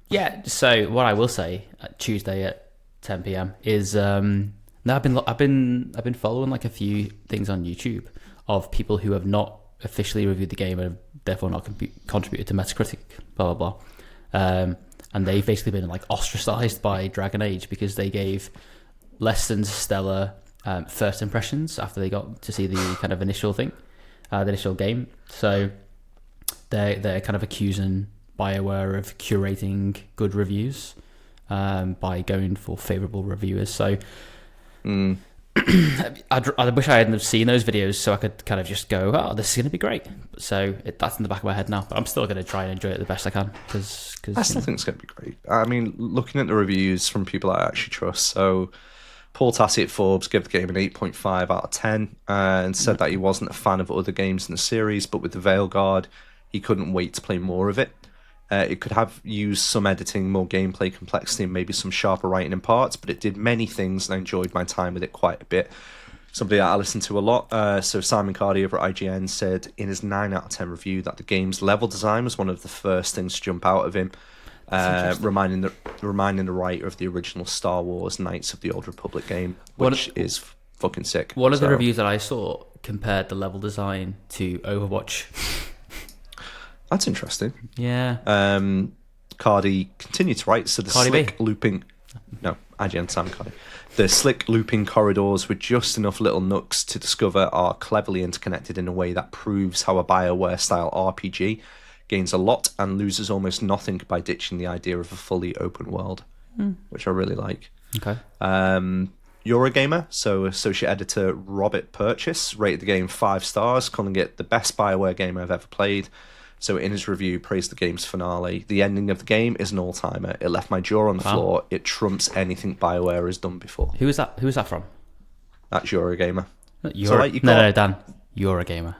Yeah. So what I will say Tuesday at 10 p.m. is no, I've been following like a few things on YouTube of people who have not officially reviewed the game and have therefore not contributed to Metacritic, blah blah blah. And they've basically been like ostracized by Dragon Age because they gave less than stellar first impressions after they got to see the kind of initial thing. The initial game, so they're kind of accusing BioWare of curating good reviews by going for favourable reviewers. So I wish I hadn't seen those videos so I could kind of just go, oh, this is going to be great. So that's in the back of my head now, but I'm still going to try and enjoy it the best I can because I still think it's going to be great. I mean, looking at the reviews from people I actually trust, so Paul Tassi at Forbes gave the game an 8.5 out of 10 and said that he wasn't a fan of other games in the series, but with the Veilguard, he couldn't wait to play more of it. It could have used some editing, more gameplay complexity, and maybe some sharper writing in parts, but it did many things, and I enjoyed my time with it quite a bit. Somebody that I listen to a lot, so Simon Cardy over at IGN said in his 9 out of 10 review that the game's level design was one of the first things to jump out of him. Reminding the writer of the original Star Wars Knights of the Old Republic game, which is fucking sick. One of the reviews that I saw compared the level design to Overwatch. That's interesting. Yeah. Cardi continued to write, so the Cardi slick B. looping... No, IGN, Sam Cardi. The slick looping corridors with just enough little nooks to discover are cleverly interconnected in a way that proves how a BioWare-style RPG gains a lot and loses almost nothing by ditching the idea of a fully open world, which I really like. Okay. Eurogamer, so associate editor Robert Purchase, rated the game 5 stars, calling it the best BioWare game I've ever played. So in his review, praised the game's finale. The ending of the game is an all-timer. It left my jaw on the floor. It trumps anything BioWare has done before. Who is that? Who is that from? That's Eurogamer. No, Dan. Eurogamer.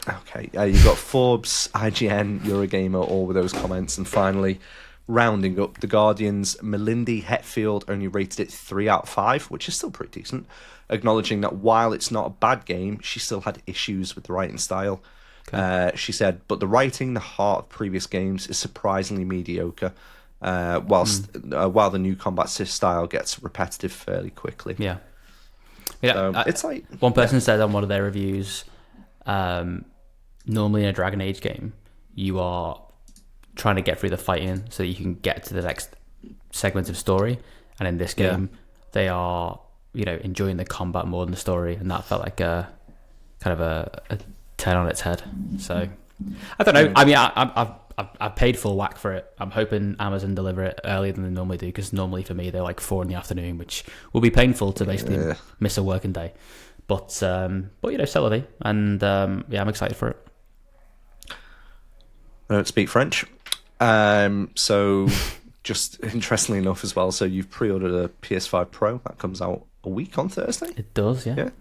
Okay, you've got Forbes, IGN, Eurogamer, all with those comments. And finally, rounding up, The Guardian's Melindy Hetfield only rated it 3 out of 5, which is still pretty decent, acknowledging that while it's not a bad game, she still had issues with the writing style. Okay. She said, but the writing, the heart of previous games, is surprisingly mediocre, while the new combat style gets repetitive fairly quickly. Yeah. It's like... One person said on one of their reviews, normally in a Dragon Age game, you are trying to get through the fighting so that you can get to the next segment of story, and in this game they are enjoying the combat more than the story, and that felt like a kind of a turn on its head. So I don't know. I mean, I've paid full whack for it. I'm hoping Amazon deliver it earlier than they normally do, because normally for me they're like 4 PM, which will be painful to basically miss a working day. But celery, and I'm excited for it. I don't speak French. So just interestingly enough as well, so you've pre-ordered a PS5 Pro that comes out a week on Thursday. It does, yeah.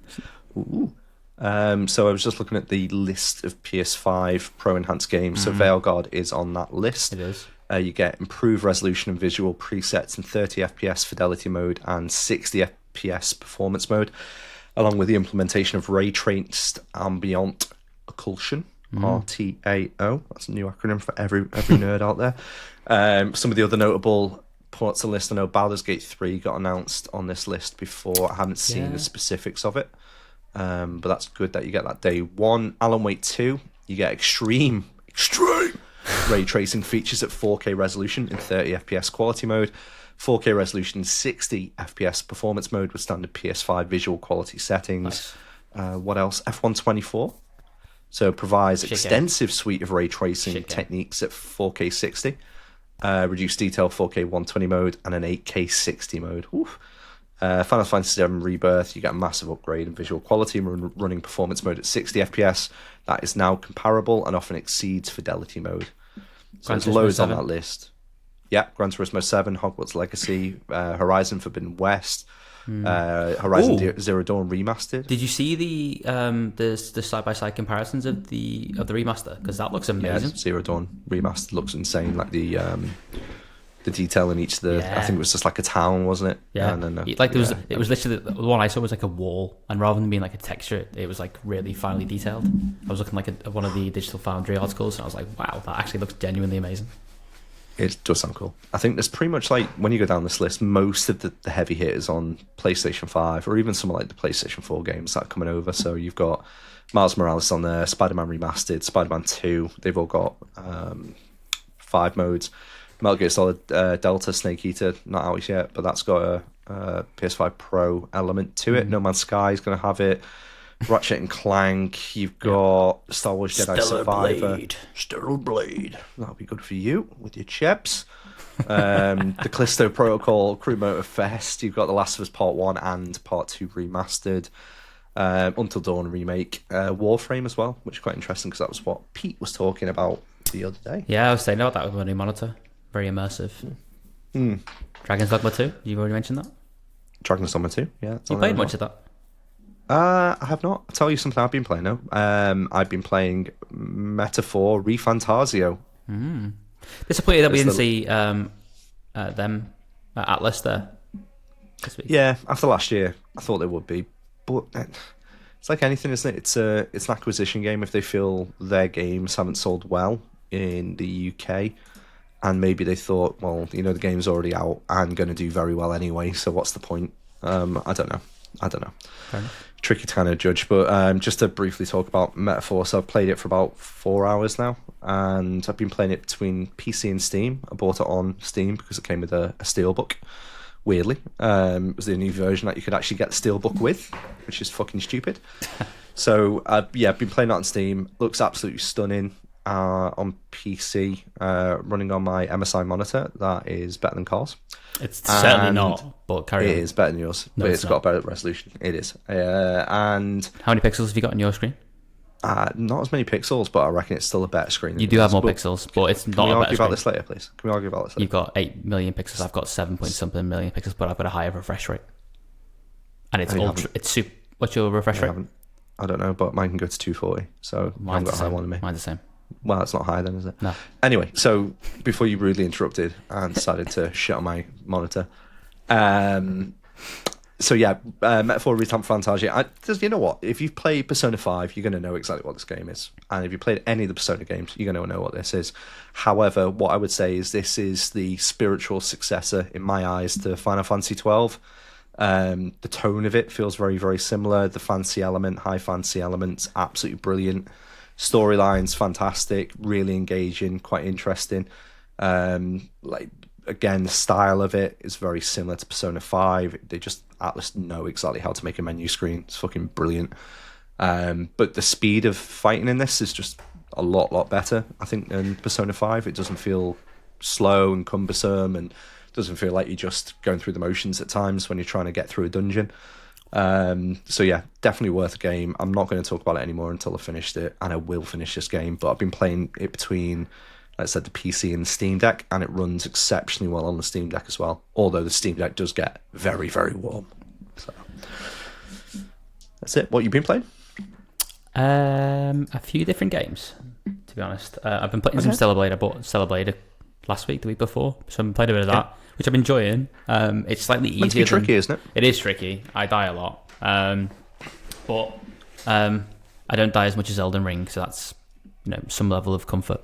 Ooh. So I was just looking at the list of PS5 Pro enhanced games. So Veilguard is on that list. It is. You get improved resolution and visual presets in 30 FPS fidelity mode and 60 FPS performance mode, along with the implementation of ray traced ambient occlusion. RTAO. That's a new acronym for every nerd out there. Some of the other notable parts of the list, I know Baldur's Gate 3 got announced on this list before. I haven't seen the specifics of it, but that's good that you get that day one. Alan Wake 2, you get extreme ray tracing features at 4K resolution in 30 FPS quality mode, 4K resolution in 60 FPS performance mode with standard PS5 visual quality settings. Nice. What else? F124. So it provides extensive suite of ray tracing techniques at 4K 60, reduced detail 4K 120 mode, and an 8K 60 mode. Final Fantasy VII Rebirth, you get a massive upgrade in visual quality, running performance mode at 60 FPS. That is now comparable and often exceeds fidelity mode. So there's loads on that list. Yeah, Gran Turismo 7, Hogwarts Legacy, Horizon Forbidden West, Horizon Zero Dawn Remastered. Did you see the side-by-side comparisons of the remaster? Because that looks amazing. Yeah, Zero Dawn Remastered looks insane. Like the detail in each of the... I think it was just like a town, wasn't it? Yeah. It was literally... The one I saw was like a wall, and rather than being like a texture, it was like really finely detailed. I was looking like at one of the Digital Foundry articles, and I was like, wow, that actually looks genuinely amazing. It does sound cool. I think there's pretty much like, when you go down this list, most of the heavy hitters on PlayStation 5, or even some of like the PlayStation 4 games that are coming over. So you've got Miles Morales on there, Spider-Man Remastered, Spider-Man 2. They've all got 5 modes. Metal Gear Solid Delta, Snake Eater, not out yet, but that's got a PS5 Pro element to it. No Man's Sky is going to have it. Ratchet and Clank, you've got Star Wars Jedi Survivor. Stellar Blade. That'll be good for you with your chips. The Callisto Protocol, Crew Motor Fest. You've got The Last of Us Part 1 and Part 2 remastered. Until Dawn remake. Warframe as well, which is quite interesting because that was what Pete was talking about the other day. Yeah, I was saying about that with my new monitor. Very immersive. Dragon's Dogma 2, you've already mentioned that? Dragon's Dogma 2, yeah. You played much of that? I have not. I'll tell you something I've been playing now. I've been playing Metaphor Re-Fantazio. Disappointed that we didn't see them at Atlas there this week. Yeah, after last year, I thought they would be. But it's like anything, isn't it? It's an acquisition game. If they feel their games haven't sold well in the UK, and maybe they thought, well, the game's already out and going to do very well anyway, so what's the point? I don't know. Fair enough. Tricky to kind of judge, but just to briefly talk about Metaphor, so I've played it for about 4 hours now, and I've been playing it between PC and Steam. I bought it on Steam because it came with a steelbook, weirdly. It was the new version that you could actually get the steelbook with, which is fucking stupid. So I've been playing it on Steam. Looks absolutely stunning. on PC, running on my MSI monitor. That is better than Carl's. It's certainly not, but carry on. It is better than yours, No, but it's it's got a better resolution. It is. And how many pixels have you got on your screen? not as many pixels, but I reckon it's still a better screen. You do have more pixels, but it's Can not we a better argue about screen. this later, please? Can we argue about this later? You've got 8 million pixels. I've got 7 point something million pixels, but I've got a higher refresh rate. And it's No, you ultra. haven't. It's super. What's your refresh rate? I don't know, but mine can go to 240, so I haven't Mine's got the a high same. one in me. Mine's the same. Well, it's not high then, is it? No. Anyway, so before you rudely interrupted and decided to shit on my monitor, so yeah, Metaphor Re-Fantazio. You know what? If you've played Persona 5, you're going to know exactly what this game is. And if you've played any of the Persona games, you're going to know what this is. However, what I would say is this is the spiritual successor, in my eyes, to Final Fantasy 12. The tone of it feels very, very similar. The fancy element, high fantasy elements, absolutely brilliant. Storyline's fantastic, really engaging, quite interesting. Again, the style of it is very similar to Persona 5. They just Atlas know exactly how to make a menu screen. It's fucking brilliant. But the speed of fighting in this is just a lot better, I think, than Persona 5. It doesn't feel slow and cumbersome, and doesn't feel like you're just going through the motions at times when you're trying to get through a dungeon. So yeah, definitely worth a game. I'm not going to talk about it anymore until I've finished it, and I will finish this game, but I've been playing it between, like I said, the PC and the Steam Deck, and it runs exceptionally well on the Steam Deck as well, although the Steam Deck does get very, very warm. So that's it. What you've been playing? A few different games, to be honest. I've been playing some Stellar Blade. I bought Stellar Blade last week, the week before, so I've been playing a bit of that, which I'm enjoying. It's slightly easier. It's meant to be tricky, isn't it? It is tricky. I die a lot, but I don't die as much as Elden Ring, so that's some level of comfort.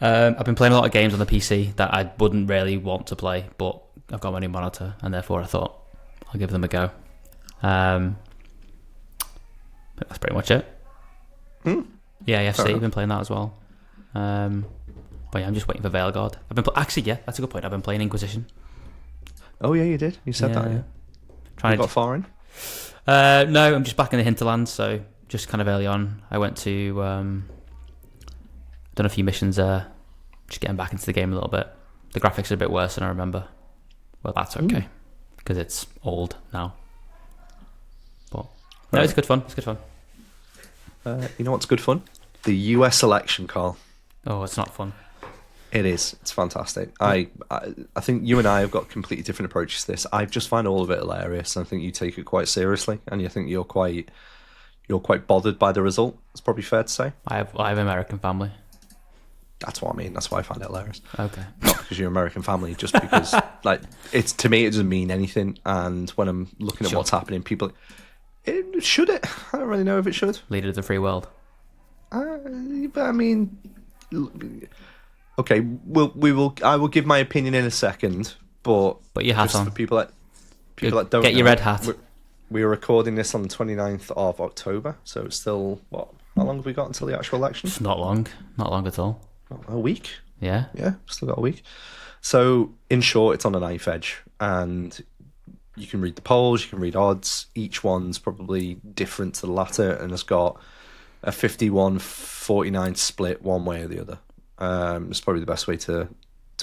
I've been playing a lot of games on the PC that I wouldn't really want to play, but I've got my new monitor, and therefore I thought I'll give them a go. But that's pretty much it. Yeah, EFC, I've been playing that as well. But yeah, I'm just waiting for Veilguard. Actually, yeah, that's a good point. I've been playing Inquisition. Oh yeah, you did. You said that. Yeah. Trying got far in? No, I'm just back in the hinterlands, so just kind of early on. I went to done a few missions there, just getting back into the game a little bit. The graphics are a bit worse than I remember. Well, that's okay because it's old now. But no, it's good fun. It's good fun. You know what's good fun? The US election, Carl. Oh, it's not fun. It is. It's fantastic. I think you and I have got completely different approaches to this. I just find all of it hilarious, and I think you take it quite seriously, and you think you're quite bothered by the result. It's probably fair to say. I have an American family. That's what I mean. That's why I find it hilarious. Okay. Not because you're an American family, just because it's to me it doesn't mean anything. And when I'm looking at what's happening, people, should it? I don't really know if it should. Leader of the free world. But I mean, okay, we will. I will give my opinion in a second, but your hat on. For people that don't get your know, red hat. We are recording this on the 29th of October, so it's still how long have we got until the actual election? It's not long at all. A week. Yeah, still got a week. So in short, it's on a knife edge, and you can read the polls, you can read odds. Each one's probably different to the latter, and has got a 51-49 split one way or the other. It's probably the best way to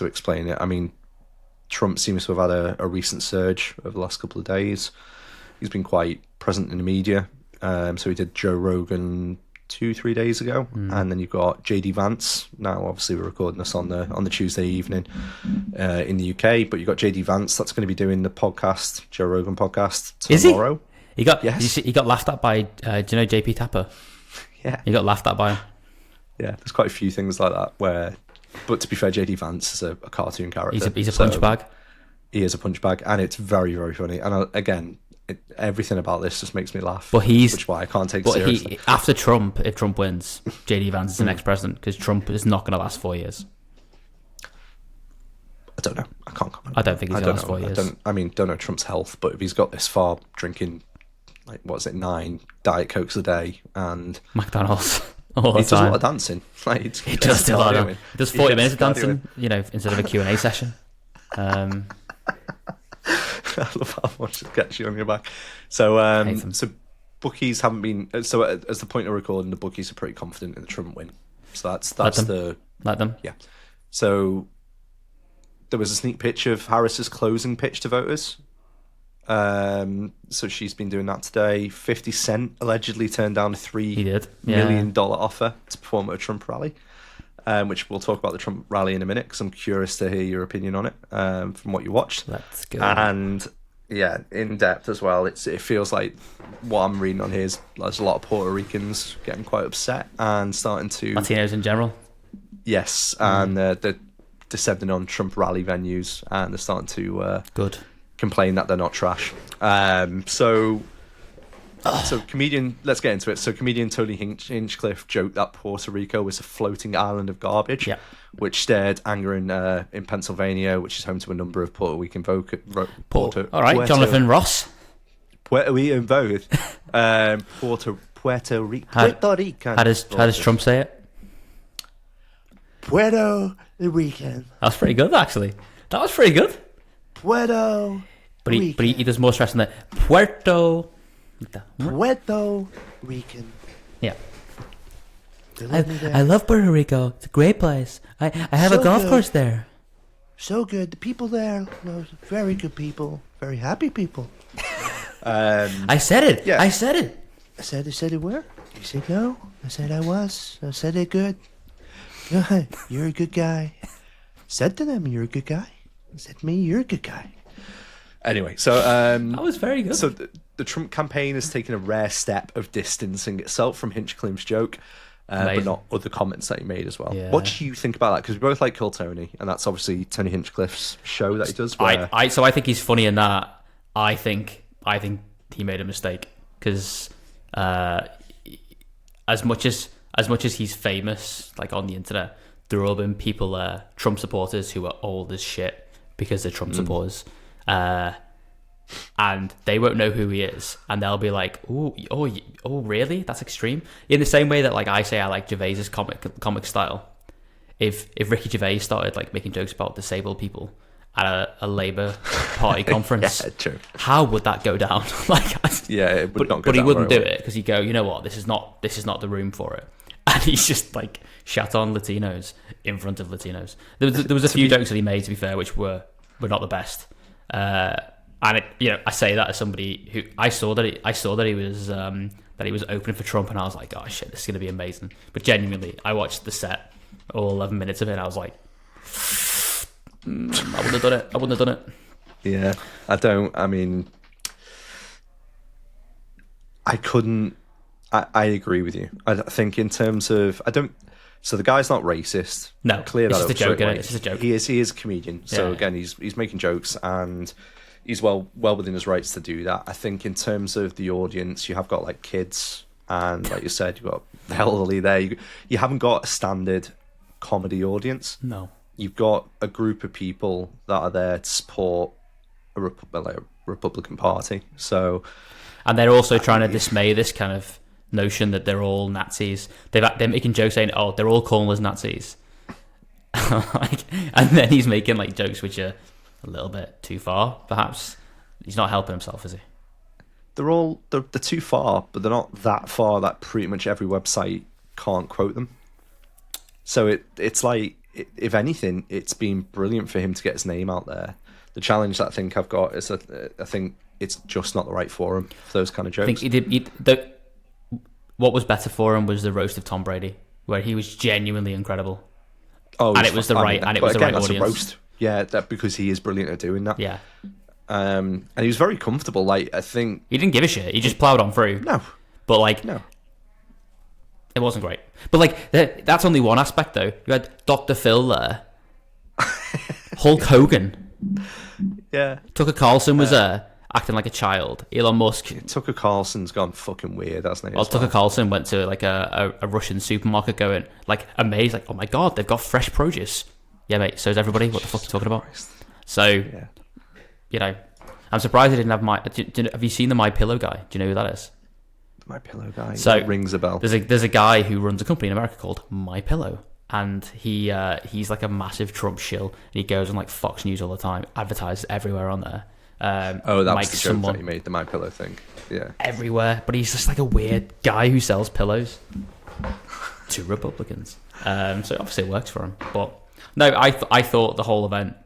explain it. I mean, Trump seems to have had a recent surge over the last couple of days. He's been quite present in the media. So he did Joe Rogan 2-3 days ago, and then you've got JD Vance. Now, obviously, we're recording this on the Tuesday evening in the UK, but you've got JD Vance that's going to be doing the podcast, Joe Rogan podcast, tomorrow. Is he? Yes. He got laughed at by, do you know JP Tapper? Yeah. He got laughed at by him. Yeah, there's quite a few things like that but to be fair, JD Vance is a cartoon character. He's a punch bag. He is a punch bag, and it's very, very funny. And again, everything about this just makes me laugh. But which is why I can't take it seriously. After Trump, if Trump wins, JD Vance is the next president, because Trump is not going to last 4 years. I don't know. I can't comment. I don't think he's going to last 4 years. Don't know Trump's health, but if he's got this far drinking, 9 Diet Cokes a day and McDonald's all the he time. does a lot of dancing. He does do a lot of. He does 40 minutes of dancing, instead of a Q&A session. I love how much it gets you on your back. So bookies haven't been. So at the point of recording, the bookies are pretty confident in the Trump win. So that's Let them. yeah. So there was a sneak pitch of Harris's closing pitch to voters. So she's been doing that today. 50 Cent allegedly turned down a $3 million offer to perform at a Trump rally, which we'll talk about the Trump rally in a minute because I'm curious to hear your opinion on it from what you watched. Let's go. And yeah, in depth as well. It feels like what I'm reading on here is there's a lot of Puerto Ricans getting quite upset and starting to Latinos in general. Yes, and they're descending on Trump rally venues and they're starting to complain that they're not trash. So comedian, let's get into it. So comedian Tony Hinchcliffe joked that Puerto Rico was a floating island of garbage, which stirred anger in Pennsylvania, which is home to a number of Puerto Rican All right, Jonathan Ross. Puerto Rican both. Puerto Rican. How does Trump say it? Puerto Rican. That's pretty good, actually. That was pretty good. Puerto But he does more stress on the Puerto Rican. Yeah. I love Puerto Rico. It's a great place. I have a golf course there. So good. The people there, very good people, very happy people. I said it. Yeah. I said it. I said it where? You said no. I said I was. I said it good. Good. You're a good guy. Said to them, you're a good guy. Said to me, you're a good guy. Anyway, so that was very good. So the Trump campaign has taken a rare step of distancing itself from Hinchcliffe's joke, but not other comments that he made as well. Yeah. What do you think about that? Because we both like Kill Tony, and that's obviously Tony Hinchcliffe's show that he does. Where... So I think he's funny in that. I think he made a mistake because as much as he's famous, like on the internet, there have been people, Trump supporters, who are old as shit because they're Trump supporters. And they won't know who he is, and they'll be like, "Oh, really? That's extreme." In the same way that, like, I say I like Gervais's comic style. If Ricky Gervais started like making jokes about disabled people at a Labour Party conference, true. How would that go down? It would not go down. But he wouldn't do it because he'd go, you know what? This is not the room for it. And he's just like shat on Latinos in front of Latinos. There was a few jokes that he made, to be fair, which were not the best. And I say that as somebody who I saw that he was opening for Trump, and I was like, oh shit, this is gonna be amazing. But genuinely, I watched the set, all 11 minutes of it, and I was like, I wouldn't have done it. Yeah, I couldn't. I agree with you. I think in terms of So the guy's not racist. No, clear that it's up. just a joke. It's just a joke. He is a comedian. So again, he's making jokes and he's well within his rights to do that. I think in terms of the audience, you have got like kids and, like you said, you've got the elderly there. You haven't got a standard comedy audience. No, you've got a group of people that are there to support a Republican Party. So, and they're also trying to dismay this kind of notion that they're all Nazis. They're making jokes saying, "Oh, they're all calling us Nazis," and then he's making like jokes which are a little bit too far. Perhaps he's not helping himself, is he? They're too far, but they're not that far that pretty much every website can't quote them. So it's like, if anything, it's been brilliant for him to get his name out there. The challenge that I think I've got is that I think it's just not the right forum for those kind of jokes. I think what was better for him was the roast of Tom Brady, where he was genuinely incredible. Oh, and it was the right audience. A roast. Yeah, because he is brilliant at doing that. Yeah. And he was very comfortable. Like, I think he didn't give a shit. He just plowed on through. No, but like, no, it wasn't great. But like, that's only one aspect though. You had Dr. Phil there, Hulk Hogan. Yeah, Tucker Carlson was there, acting like a child. Elon Musk. Tucker Carlson's gone fucking weird, hasn't he? Well, Tucker Carlson went to like a Russian supermarket, going like amazed, like, oh my god, they've got fresh produce. Yeah, mate. So is everybody. What the fuck are you talking about? So, yeah. You know, I'm surprised they didn't have have you seen the My Pillow guy? Do you know who that is? My Pillow guy. So that rings a bell. There's a guy who runs a company in America called My Pillow, and he's like a massive Trump shill. And he goes on like Fox News all the time, advertises everywhere on there. That was the joke that he made, the My Pillow thing. Yeah, everywhere. But he's just like a weird guy who sells pillows to Republicans. So obviously it works for him. But no, I thought the whole event,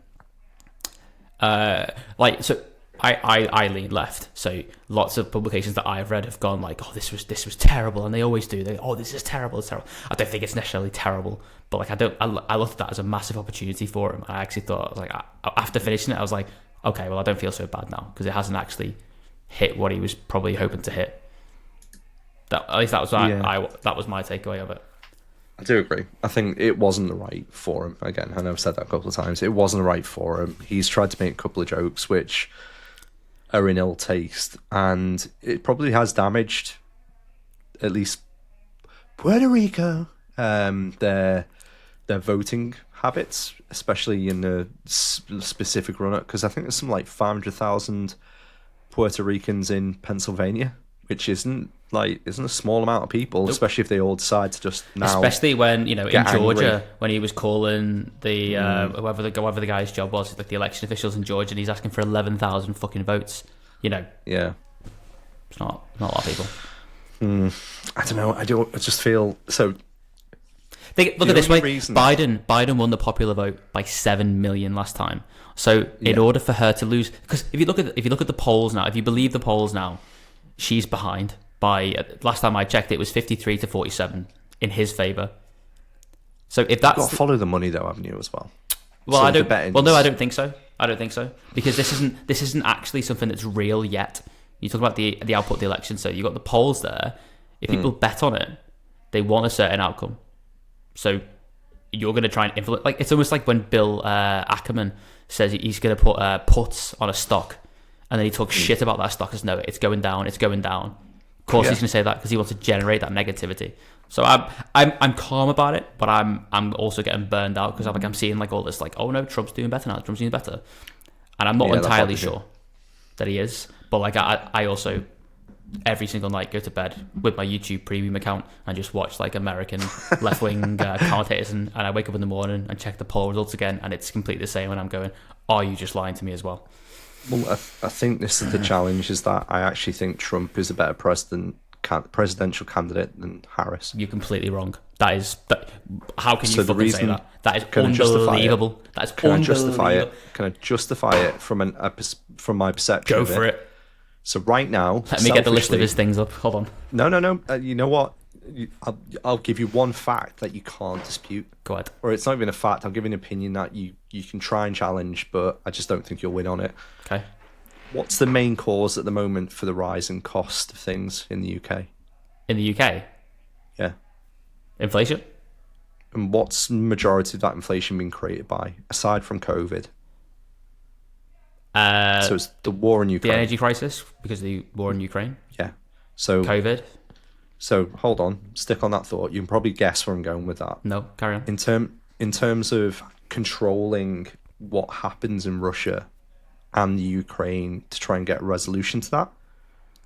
I lean left. So lots of publications that I've read have gone like, oh, this was terrible, and they always do. This is terrible. It's terrible. I don't think it's necessarily terrible, but like I looked at that as a massive opportunity for him. I actually thought, I was like, after finishing it, I was like, okay, well, I don't feel so bad now because it hasn't actually hit what he was probably hoping to hit. At least that was that was my takeaway of it. I do agree. I think it wasn't the right forum. Again, I know I've said that a couple of times. It wasn't the right forum. He's tried to make a couple of jokes which are in ill taste, and it probably has damaged at least Puerto Rico, their voting habits, especially in the specific run-up, because I think there's some like 500,000 Puerto Ricans in Pennsylvania, which isn't a small amount of people, nope. Especially if they all decide to just now. Especially when, in Georgia, angry. When he was calling the whoever the guy's job was, like the election officials in Georgia, and he's asking for 11,000 fucking votes. Yeah, it's not a lot of people. I don't know. I just feel so. Look at this way. Biden won the popular vote by 7 million last time. So in order for her to lose, because if you look at the polls now, if you believe the polls now, she's behind by, last time I checked, it was 53 to 47 in his favour. So if that's... You've got to follow the money though, haven't you, as well? Well, I don't think so. Because this isn't actually something that's real yet. You talk about the output of the election, so you've got the polls there. If people bet on it, they want a certain outcome. So you're going to try and influence... Like, it's almost like when Bill Ackerman says he's going to put puts on a stock, and then he talks shit about that stock as, no, it's going down. Of course he's going to say that because he wants to generate that negativity. So I'm calm about it, but I'm also getting burned out because I'm seeing like all this like, oh no, Trump's doing better now. Trump's doing better, and I'm not entirely sure that he is. But like I also every single night go to bed with my YouTube premium account and just watch like American left wing commentators, and I wake up in the morning and check the poll results again, and it's completely the same. And I'm going, are you just lying to me as well? Well, I think this is the challenge: is that I actually think Trump is a better presidential candidate than Harris. You're completely wrong. How can you fucking say that? That is unbelievable. That's unbelievable. Can I justify it from my perception? Go for it. So right now, let me get the list of his things up. Hold on. No. You know what? I'll give you one fact that you can't dispute. Go ahead. Or it's not even a fact. I'll give you an opinion that you can try and challenge, but I just don't think you'll win on it. Okay. What's the main cause at the moment for the rise in cost of things in the UK? In the UK? Yeah. Inflation? And what's the majority of that inflation being created by, aside from COVID? So it's the war in Ukraine. The energy crisis because of the war in Ukraine? Yeah. So COVID? So hold on, stick on that thought. You can probably guess where I'm going with that. No, carry on. In terms of controlling what happens in Russia and the Ukraine to try and get a resolution to that,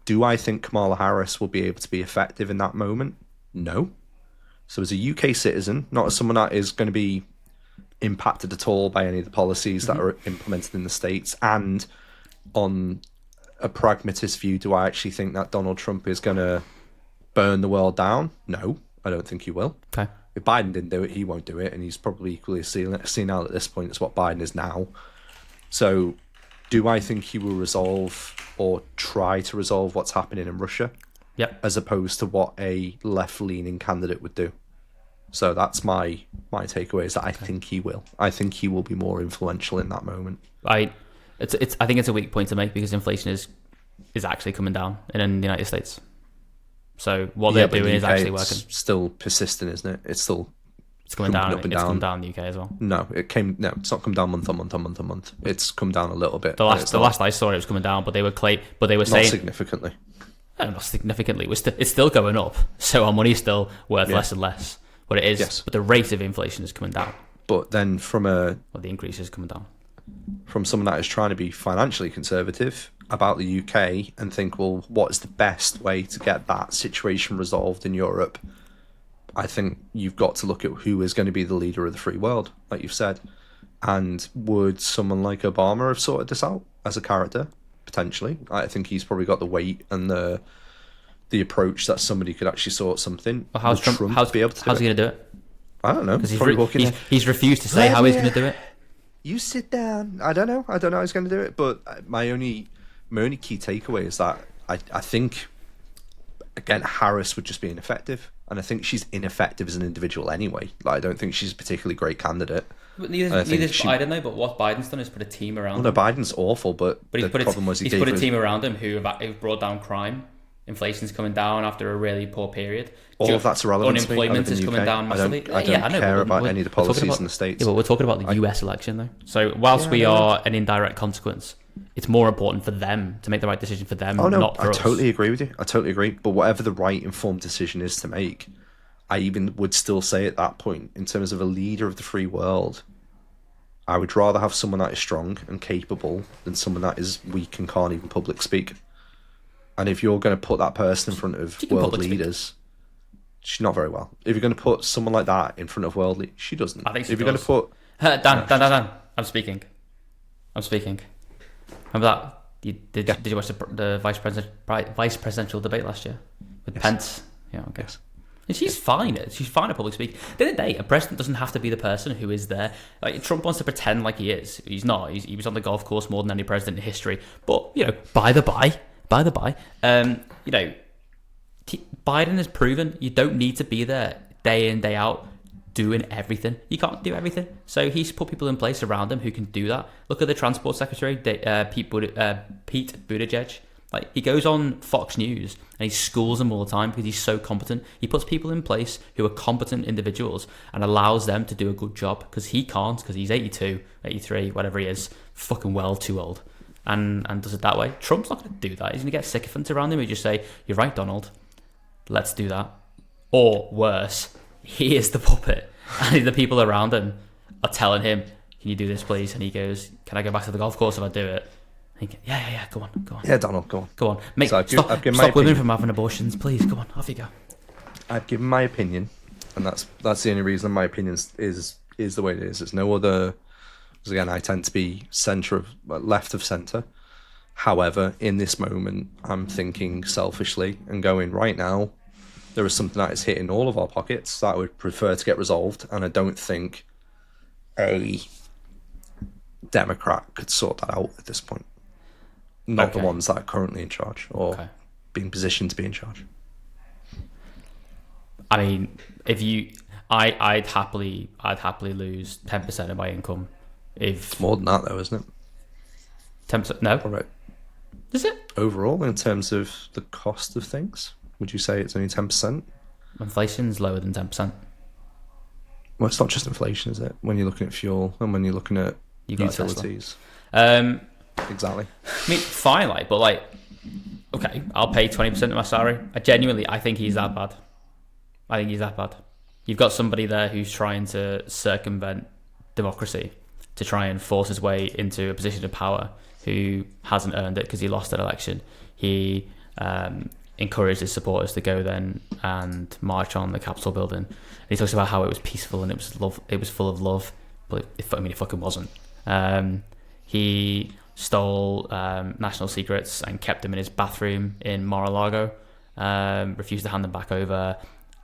do I think Kamala Harris will be able to be effective in that moment? No. So as a UK citizen, not as someone that is going to be impacted at all by any of the policies that are implemented in the States, and on a pragmatist view, do I actually think that Donald Trump is going to burn the world down? No, I don't think he will. Okay. If Biden didn't do it, he won't do it, and he's probably equally senile at this point as what Biden is now. So do I think he will resolve or try to resolve what's happening in Russia? Yep. As opposed to what a left-leaning candidate would do. So that's my takeaway, is that I think he will. I think he will be more influential in that moment. I think it's a weak point to make because inflation is actually coming down in the United States. So what they're doing is actually working. It's still persistent, isn't it? It's coming down. It's come down in the UK as well. No, it's not come down month on month. It's come down a little bit. The last I saw it was coming down, but they were saying not significantly. No, not significantly. It's still going up, so our money's still worth less and less. But it is. Yes. But the rate of inflation is coming down. But then the increase is coming down. From someone that is trying to be financially conservative about the UK and think, well, what is the best way to get that situation resolved in Europe? I think you've got to look at who is going to be the leader of the free world, like you've said. And would someone like Obama have sorted this out as a character? Potentially. I think he's probably got the weight and the approach that somebody could actually sort something. Well, how's he going to do it? I don't know. Because He's refused to say how he's going to do it. You sit down. I don't know how he's going to do it. But my only key takeaway is that I think, again, Harris would just be ineffective. And I think she's ineffective as an individual anyway. Like, I don't think she's a particularly great candidate. But neither is Biden, though. But what Biden's done is put a team around him. No, Biden's awful, but he's put a team around him who brought down crime. Inflation's coming down after a really poor period. All of that's irrelevant. Unemployment is coming down massively. I don't care about any of the policies in the States. Yeah, but we're talking about the US election, though. So whilst we are an indirect consequence, it's more important for them to make the right decision for them, not for us. I totally agree with you. I totally agree. But whatever the right informed decision is to make, I even would still say at that point, in terms of a leader of the free world, I would rather have someone that is strong and capable than someone that is weak and can't even public speak. And if you're going to put that person in front of world leaders, she's not very well. If you're going to put someone like that in front of world leaders, she doesn't. I think if you're going to put Dan, I'm speaking. Remember that? Did you watch the vice presidential debate last year with Pence? Yeah, okay. Yes. And she's fine. She's fine at public speaking. At the end of the day, a president doesn't have to be the person who is there. Like, Trump wants to pretend like he is. He's not. He was on the golf course more than any president in history. But, by the by, Biden has proven you don't need to be there day in, day out doing everything. You can't do everything. So he's put people in place around him who can do that. Look at the transport secretary, Pete Buttigieg. Like, he goes on Fox News and he schools them all the time because he's so competent. He puts people in place who are competent individuals and allows them to do a good job because he can't, because he's 82, 83, whatever he is, fucking well too old. And does it that way. Trump's not going to do that. He's going to get sycophants around him who just say, "You're right, Donald. Let's do that." Or worse, he is the puppet, and the people around him are telling him, "Can you do this, please?" And he goes, "Can I go back to the golf course if I do it?" And he goes, yeah, go on. Yeah, Donald, go on. Go on. Stop women from having abortions, please. Come on, off you go. I've given my opinion, and that's the only reason my opinion is the way it is. There's no other. Because again, I tend to be left of centre. However, in this moment, I'm thinking selfishly and going, right now, there is something that is hitting all of our pockets that I would prefer to get resolved, and I don't think a Democrat could sort that out at this point. Not the ones that are currently in charge or being positioned to be in charge. I mean, I'd happily lose 10% of my income. It's more than that, though, isn't it? 10%? No. All right. Is it? Overall, in terms of the cost of things, would you say it's only 10%? Inflation's lower than 10%. Well, it's not just inflation, is it? When you're looking at fuel and when you're looking at utilities. Exactly. I mean, fine, okay, I'll pay 20% of my salary. I think he's that bad. You've got somebody there who's trying to circumvent democracy to try and force his way into a position of power, who hasn't earned it because he lost an election. He encouraged his supporters to go then and march on the Capitol building. And he talks about how it was peaceful and it was full of love, but it fucking wasn't. He stole national secrets and kept them in his bathroom in Mar-a-Lago, refused to hand them back over.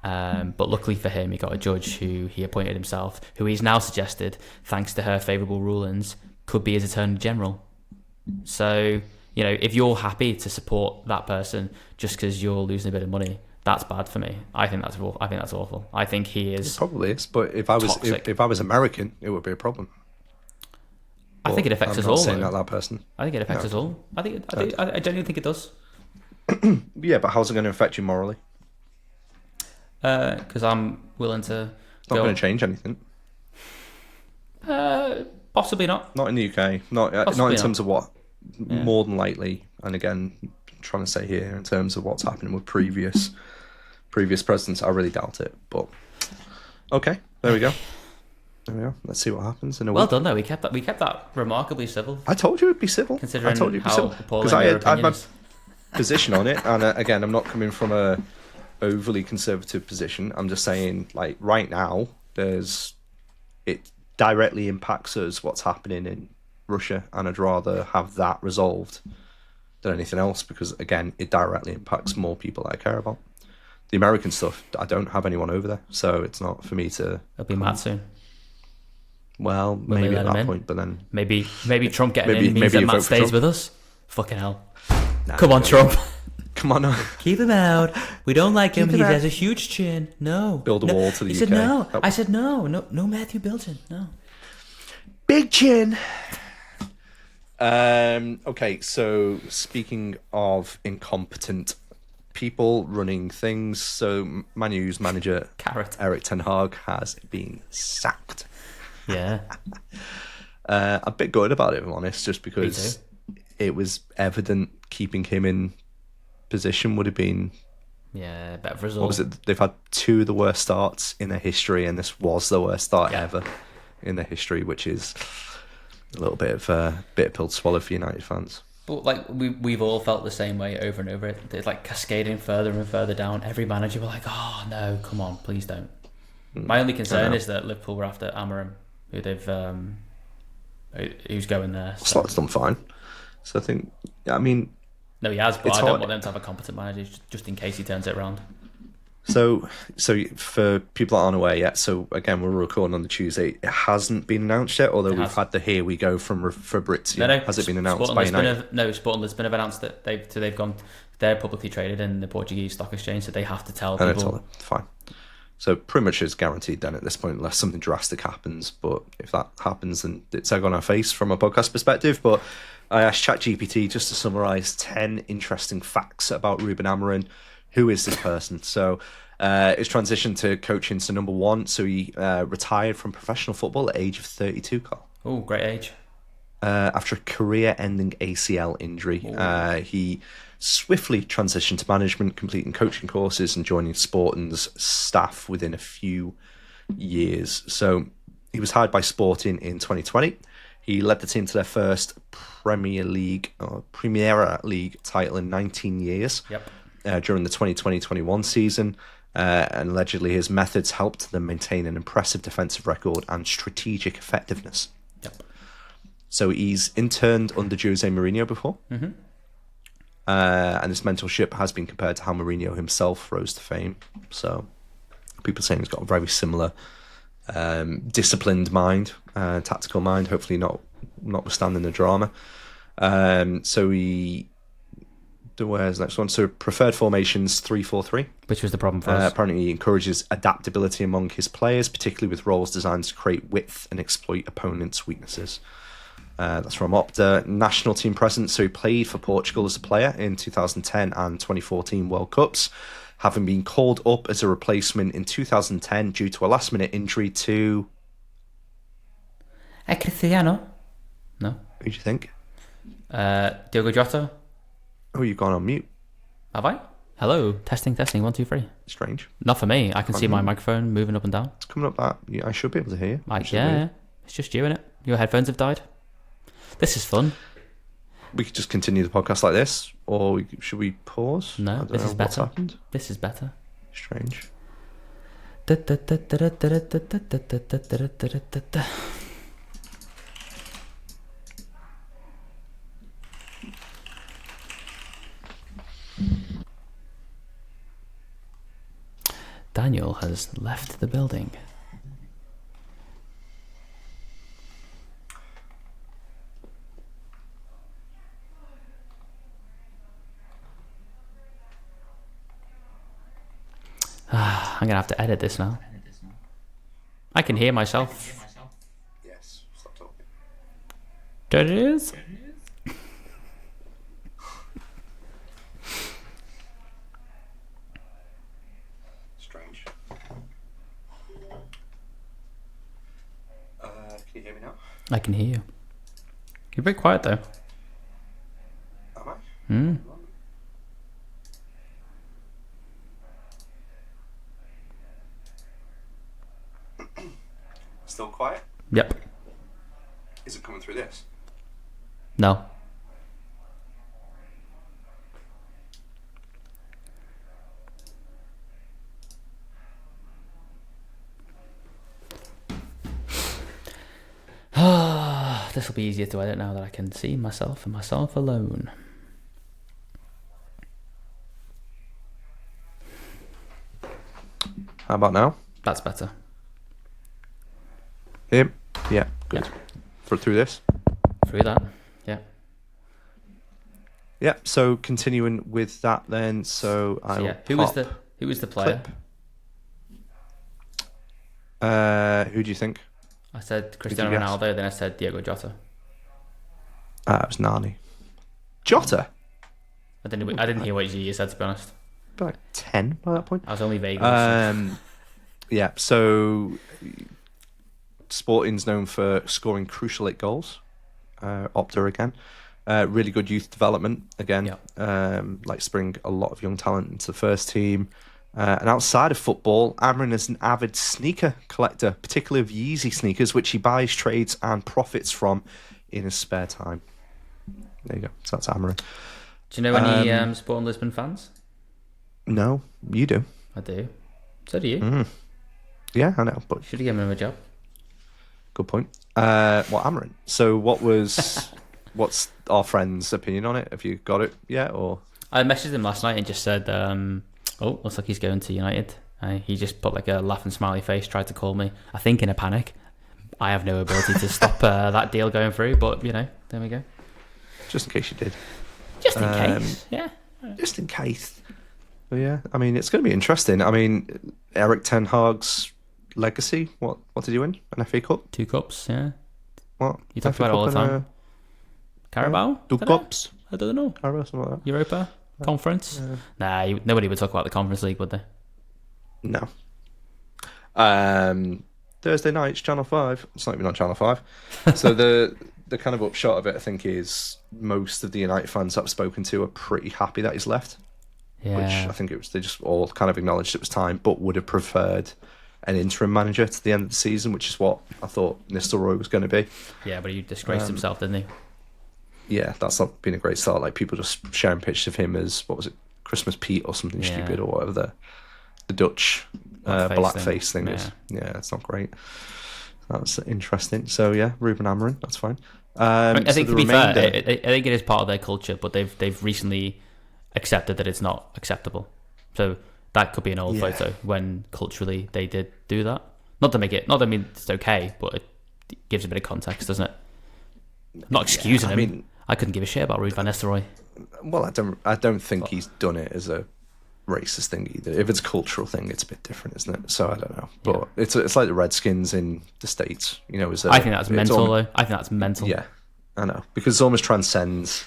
But luckily for him, he got a judge who he appointed himself, who he's now suggested, thanks to her favourable rulings, could be his Attorney General. So, if you're happy to support that person just because you're losing a bit of money, that's bad for me. I think that's awful. I think he is. It probably is, but if I was American, it would be a problem. I think it affects us all. I'm not saying that person. I think it affects us all. I genuinely think it does. Yeah, but how's it going to affect you morally? Because I'm willing to. It's not going to change anything. Possibly not. Not in the UK. Not in terms of what. Yeah. More than likely, and again, I'm trying to say here in terms of what's happening with previous presidents, I really doubt it. But okay, there we go. Let's see what happens in a week. Well done, though. We kept that remarkably civil. I told you it'd be civil. Considering I told you it'd be civil because I had my position on it, and again, I'm not coming from a overly conservative position. I'm just saying, like, right now, it directly impacts us what's happening in Russia, and I'd rather have that resolved than anything else because, again, it directly impacts more people that I care about. The American stuff, I don't have anyone over there, so it's not for me to. It'll be Matt soon. Well, Will maybe they at let him that in? point, but then Maybe Trump getting Maybe- in means maybe that you Matt vote for stays Trump. with us. Fucking hell. nah, Come on, no. Trump. Come on, Keep him out. We don't like him. Keep He him out. has a huge chin. No. Build a No. wall to the He UK. said no. Oh. I said no. No Matthew Bilton. No. big chin. Okay, so speaking of incompetent people running things, so Man U's manager Carrot. Eric Ten Hag has been sacked. Yeah. A bit good about it, if I'm honest, just Me because too. it was evident keeping him in position would have been. Yeah, better result. What was it? They've had 2 of the worst starts in their history, and this was the worst start ever in their history, which is a little bit of a pill to swallow for United fans. But like we've all felt the same way over and over. It's like cascading further and further down. Every manager were like, "Oh no, come on, please don't." My only concern is that Liverpool were after Amarim, who they've who's going there. So. Slot's done fine, so I think. I mean, No, he has, but It's I don't hard. want them to have a competent manager just in case he turns it around. so for people that aren't aware yet, so again, we're recording on the Tuesday. It hasn't been announced yet, although we've has. had the here we go from Fabrizio. No, Has it been announced Sporting by Lisbon United? Sporting Lisbon have announced that they've gone. They're publicly traded in the Portuguese stock exchange, so they have to tell And it's people. all fine. So pretty much it's guaranteed then at this point, unless something drastic happens. But if that happens, then it's egg on our face from a podcast perspective. But I asked ChatGPT just to summarise 10 interesting facts about Ruben Amorim. Who is this person? So his transition to coaching to number 1. So he retired from professional football at the age of 32, Carl. Oh, great age. After a career-ending ACL injury. He swiftly transitioned to management, completing coaching courses and joining Sporting's staff within a few years. So he was hired by Sporting in 2020. He led the team to their first Premier League or Primera League title in 19 years. Yep. During the 2020-21 season. And allegedly his methods helped them maintain an impressive defensive record and strategic effectiveness. Yep. So he's interned under Jose Mourinho before. Mm-hmm. And his mentorship has been compared to how Mourinho himself rose to fame. So people saying he's got a very similar disciplined mind, tactical mind, hopefully notwithstanding the drama. So where's the next one? So preferred formations 3-4-3. Which was the problem for us. Apparently he encourages adaptability among his players, particularly with roles designed to create width and exploit opponents' weaknesses. That's from Opta. National team presence. So he played for Portugal as a player in 2010 and 2014 World Cups, having been called up as a replacement in 2010 due to a last-minute injury to... Cristiano? No. Who do you think? Diogo Jota? Oh, you've gone on mute. Have I? Hello. Testing. 1, 2, 3. Strange. Not for me. I can see my microphone moving up and down. It's coming up that... Yeah, I should be able to hear you. Like, yeah. It's just you, innit? Your headphones have died. This is fun. We could just continue the podcast like this, or should we pause? I No, don't this know is what's better. happened. This is better. Strange. Daniel has left the building. I'm gonna have to edit this now. I can hear myself. Yes, stop talking. There it is. Strange. Can you hear me now? I can hear you. You're very quiet though. Am I? Hmm. Still quiet? Yep. Is it coming through this? No. This will be easier to edit now that I can see myself and myself alone. How about now? That's better. Him? Yeah, good. Yeah. Through this? Through that. Yeah. Yeah, so continuing with that then, Who was the player? Who do you think? I said Cristiano Ronaldo, then I said Diego Jota. It was Nani. Jota? I didn't hear what you said, to be honest. Like 10 by that point. I was only vague. Yeah, so Sporting's known for scoring crucial late goals. Opta again. Really good youth development again. Like bring a lot of young talent into the first team. And outside of football, Amron is an avid sneaker collector, particularly of Yeezy sneakers, which he buys, trades, and profits from in his spare time. There you go. So that's Amron. Do you know any Sporting Lisbon fans? No, you do. I do. So do you. Yeah, I know. But should have given him a job. Good point. Amron. So what's our friend's opinion on it? Have you got it yet? Or I messaged him last night and just said, looks like he's going to United. He just put like a laughing smiley face, tried to call me, I think in a panic. I have no ability to stop that deal going through, but there we go. Just in case you did. Just in case, yeah. Just in case. But yeah, I mean, it's going to be interesting. I mean, Eric Ten Hag's legacy, what did he win? An FA Cup? 2 cups, yeah. What? You talk about it all the time. Carabao? 2 cups? I don't know. Carabao, something like that. Europa? Conference? Nah, nobody would talk about the Conference League, would they? No. Thursday nights, Channel 5. It's not even on Channel 5. So the kind of upshot of it, I think, is most of the United fans I've spoken to are pretty happy that he's left. Yeah. Which I think they just all kind of acknowledged it was time, but would have preferred an interim manager to the end of the season, which is what I thought Nistelrooy was going to be. Yeah, but he disgraced himself, didn't he? Yeah, that's not been a great start. Like people just sharing pictures of him as, what was it, Christmas Pete or something stupid, or whatever the Dutch blackface thing is. Yeah, it's not great. That's interesting. So yeah, Ruben Amorim, that's fine. I think to be fair, I think it is part of their culture, but they've recently accepted that it's not acceptable. So that could be an old photo when culturally they did do that. Not that it's okay, but it gives a bit of context, doesn't it? I'm not excusing him. I couldn't give a shit about Ruud van Nistelrooy. Well, I don't think he's done it as a racist thing either. If it's a cultural thing, it's a bit different, isn't it? So I don't know, but it's like the Redskins in the States. I think that's mental, though. I think that's mental. Yeah, I know, because it almost transcends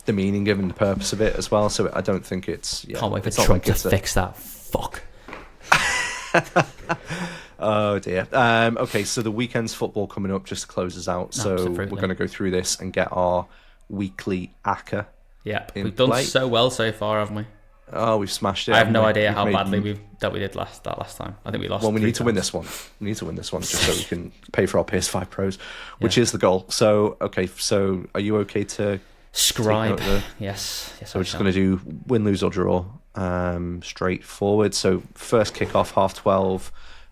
the meaning given the purpose of it as well. So I don't think it's. Yeah, can't wait for Trump to fix that. Fuck. Oh dear. Okay, so the weekend's football coming up just to close us out. So we're going to go through this and get our weekly ACCA. Yeah, we've done so well so far, haven't we? Oh, we've smashed it. I have no idea how badly we did last time. I think we lost. Well, we need to win this one. We need to win this one just so we can pay for our PS5 Pros, which is the goal. So, okay, so are you okay to scribe? Yes. So we're just going to do win, lose or draw, straightforward. So first kick-off, 12:30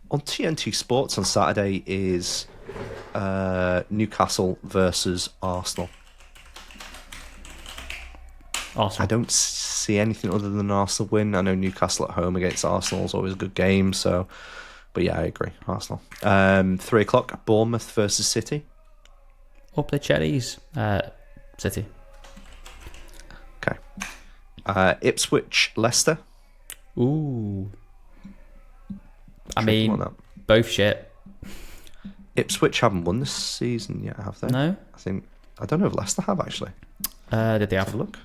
on TNT Sports on Saturday is Newcastle versus Arsenal. Awesome. I don't see anything other than an Arsenal win. I know Newcastle at home against Arsenal is always a good game. So, but yeah, I agree. Arsenal. 3:00, Bournemouth versus City. Up the cherries. City. Okay. Ipswich, Leicester. Ooh. I mean, both shit. Ipswich haven't won this season yet, have they? No. I don't know if Leicester have actually. Did they have a look?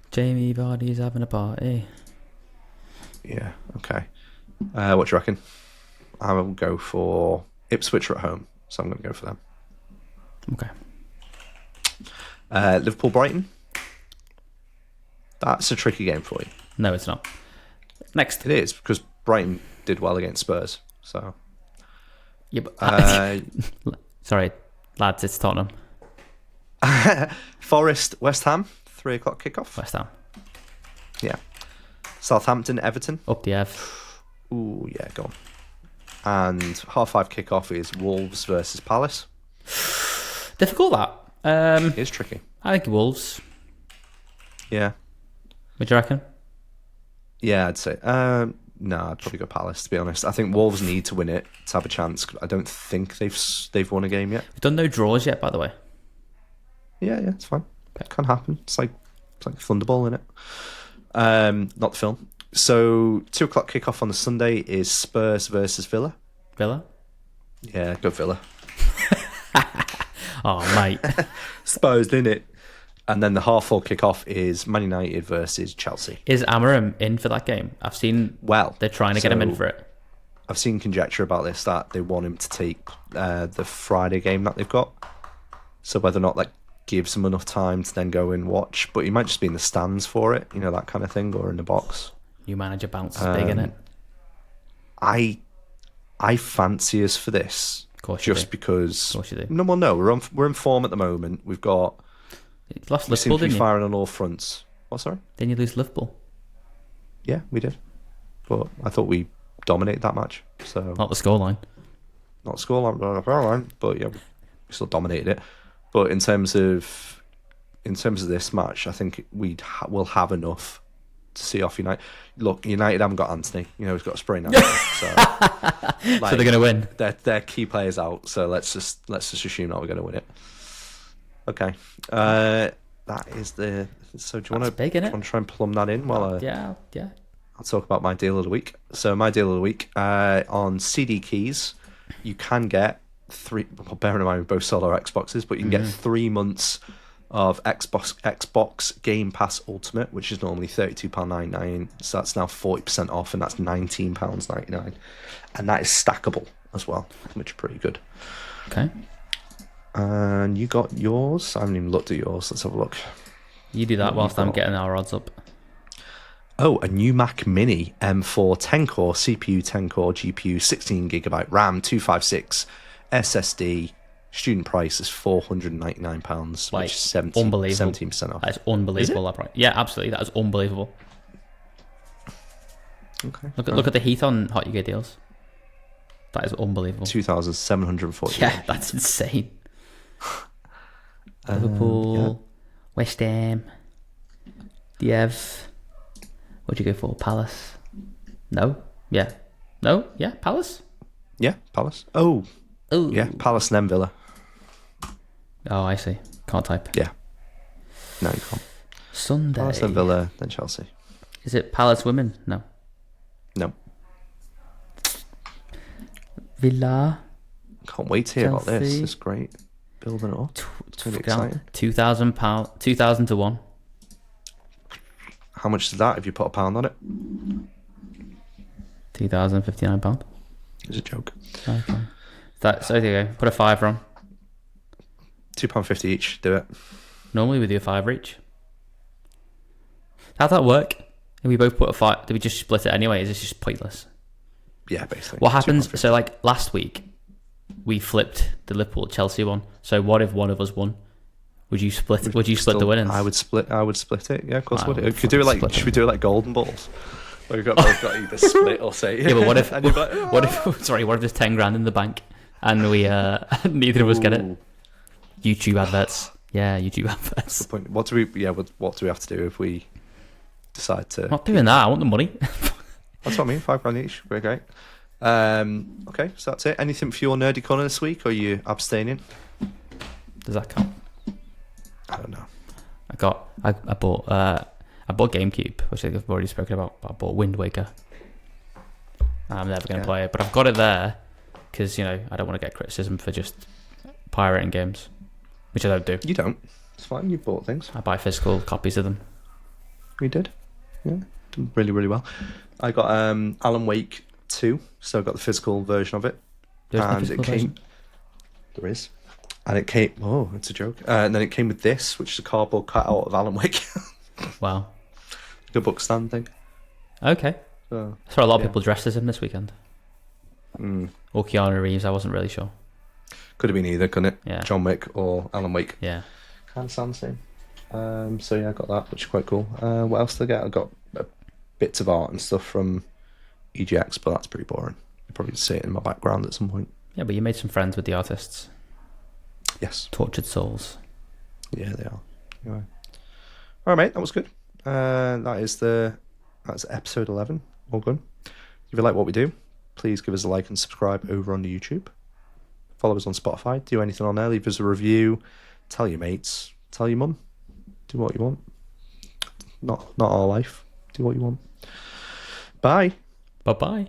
Jamie Vardy's having a party. Yeah, okay. What do you reckon? I will go for Ipswich at home, so I'm going to go for them. Okay. Liverpool, Brighton. That's a tricky game for you. No, it's not. Next. It is, because Brighton did well against Spurs, so... Yeah, but... sorry, lads, it's Tottenham. Forest, West Ham, 3:00 kickoff. West Ham. Yeah. Southampton, Everton. Up the Ev. Ooh, yeah, go on. And 5:30 kickoff is Wolves versus Palace. Difficult, that. It is tricky. I think Wolves. Yeah. What do you reckon? Yeah, I'd say. Nah, I'd probably go Palace, to be honest. I think Wolves need to win it to have a chance. I don't think they've won a game yet. We've done no draws yet, by the way. Yeah, it's fine. It can happen. It's like Thunderball, innit? Not the film. So 2:00 kickoff on the Sunday is Spurs versus Villa. Villa? Yeah, go Villa. Oh, mate. Spurs, didn't it? And then the 4:30 kickoff is Man United versus Chelsea. Is Amarim in for that game? I've seen. Well, they're trying to get him in for it. I've seen conjecture about this that they want him to take the Friday game that they've got. So whether or not that gives him enough time to then go and watch, but he might just be in the stands for it, that kind of thing, or in the box. New manager bounce is big, innit? I fancy us for this. Of course you just do. because. Of course you do. No, well, no, we're in form at the moment. We've got. You lost We seem Liverpool, to be didn't you? firing on all fronts. What? Sorry. Didn't you lose Liverpool? Yeah, we did. But I thought we dominated that match. So Not the scoreline. not scoreline, but yeah, we still dominated it. But in terms of this match, I think we'll have enough to see off United. Look, United haven't got Anthony. He's got a sprain ankle, so So they're going to win. Their key players out. So let's just assume that we're going to win it. Okay, that is the. So do you want to try and plumb that in while Yeah. I'll talk about my deal of the week. So my deal of the week on CD keys, you can get 3. Well, bearing in mind we both sold our Xboxes, but you can get 3 months of Xbox Game Pass Ultimate, which is normally £32.99. So that's now 40% off, and that's £19.99, and that is stackable as well, which is pretty good. Okay. And you got yours. I haven't even looked at yours. Let's have a look. You do that whilst I'm getting our odds up. Oh, a new Mac Mini M4 10-core CPU, 10-core GPU, 16GB RAM, 256 SSD. Student price is £499, which is unbelievable. 17% off. That is unbelievable. That price. Yeah, absolutely. That is unbelievable. Okay. Look at the heat on Hot UK deals. That is unbelievable. 2,740. Yeah, that's insane. Liverpool, West Ham. Do you have? What'd you go for? Palace? No. Yeah. No. Yeah. Palace. Yeah, Palace. Oh. Oh. Yeah, Palace and then Villa. Oh, I see. Can't type. Yeah. No, you can't. Sunday. Palace, then Villa, then Chelsea. Is it Palace women? No. No. Villa. Can't wait to hear about this. Chelsea. It's great. Building it up. It's really exciting. £2,000. 2,000 to 1. How much is that if you put a pound on it? £2,059. It's a joke. Okay. So there you go. Put a £5 on. £2.50 each. Do it. Normally we do a £5 each. How'd that work? If we both put a £5, do we just split it anyway? Is this just pointless? Yeah, basically. What happens? So like last week, we flipped the Liverpool Chelsea one. So what if one of us won? Would you split? Would you split the winnings? I would split it. Yeah, of course. I would Could do it like. Should we do it like golden balls? Where we've both got either split or say. Yeah, but what if? What if? Sorry, what if there's 10 grand in the bank and we neither of us get it? YouTube adverts. Yeah, YouTube adverts. That's the point. What do we have to do if we decide to? I'm not doing that. I want the money. That's what I mean. £5 each. Very great. Okay, so that's it. Anything for your nerdy corner this week, or are you abstaining? Does that count? I don't know. I bought GameCube, which I've already spoken about. But I bought Wind Waker. I'm never going to play it, but I've got it there because I don't want to get criticism for just pirating games, which I don't do. You don't. It's fine. You bought things. I buy physical copies of them. We did. Yeah, done really, really well. I got Alan Wake 2, so I got the physical version of it. There's no physical version? There is. And it came. Oh, it's a joke. And then it came with this, which is a cardboard cutout of Alan Wake. Wow. The book stand thing. Okay. So, I saw a lot of people dressed as him this weekend. Mm. Or Keanu Reeves, I wasn't really sure. Could have been either, couldn't it? Yeah. John Wick or Alan Wake. Yeah. Kind of sound the same. So yeah, I got that, which is quite cool. What else did I get? I got bits of art and stuff from EGX, but that's pretty boring. You'll probably see it in my background at some point. Yeah, but you made some friends with the artists. Yes. Tortured souls. Yeah, they are. Anyway. All right, mate, that was good. That's episode 11. All good. If you like what we do, please give us a like and subscribe over on the YouTube. Follow us on Spotify. Do anything on there. Leave us a review. Tell your mates. Tell your mum. Do what you want. Not our life. Do what you want. Bye. Bye-bye.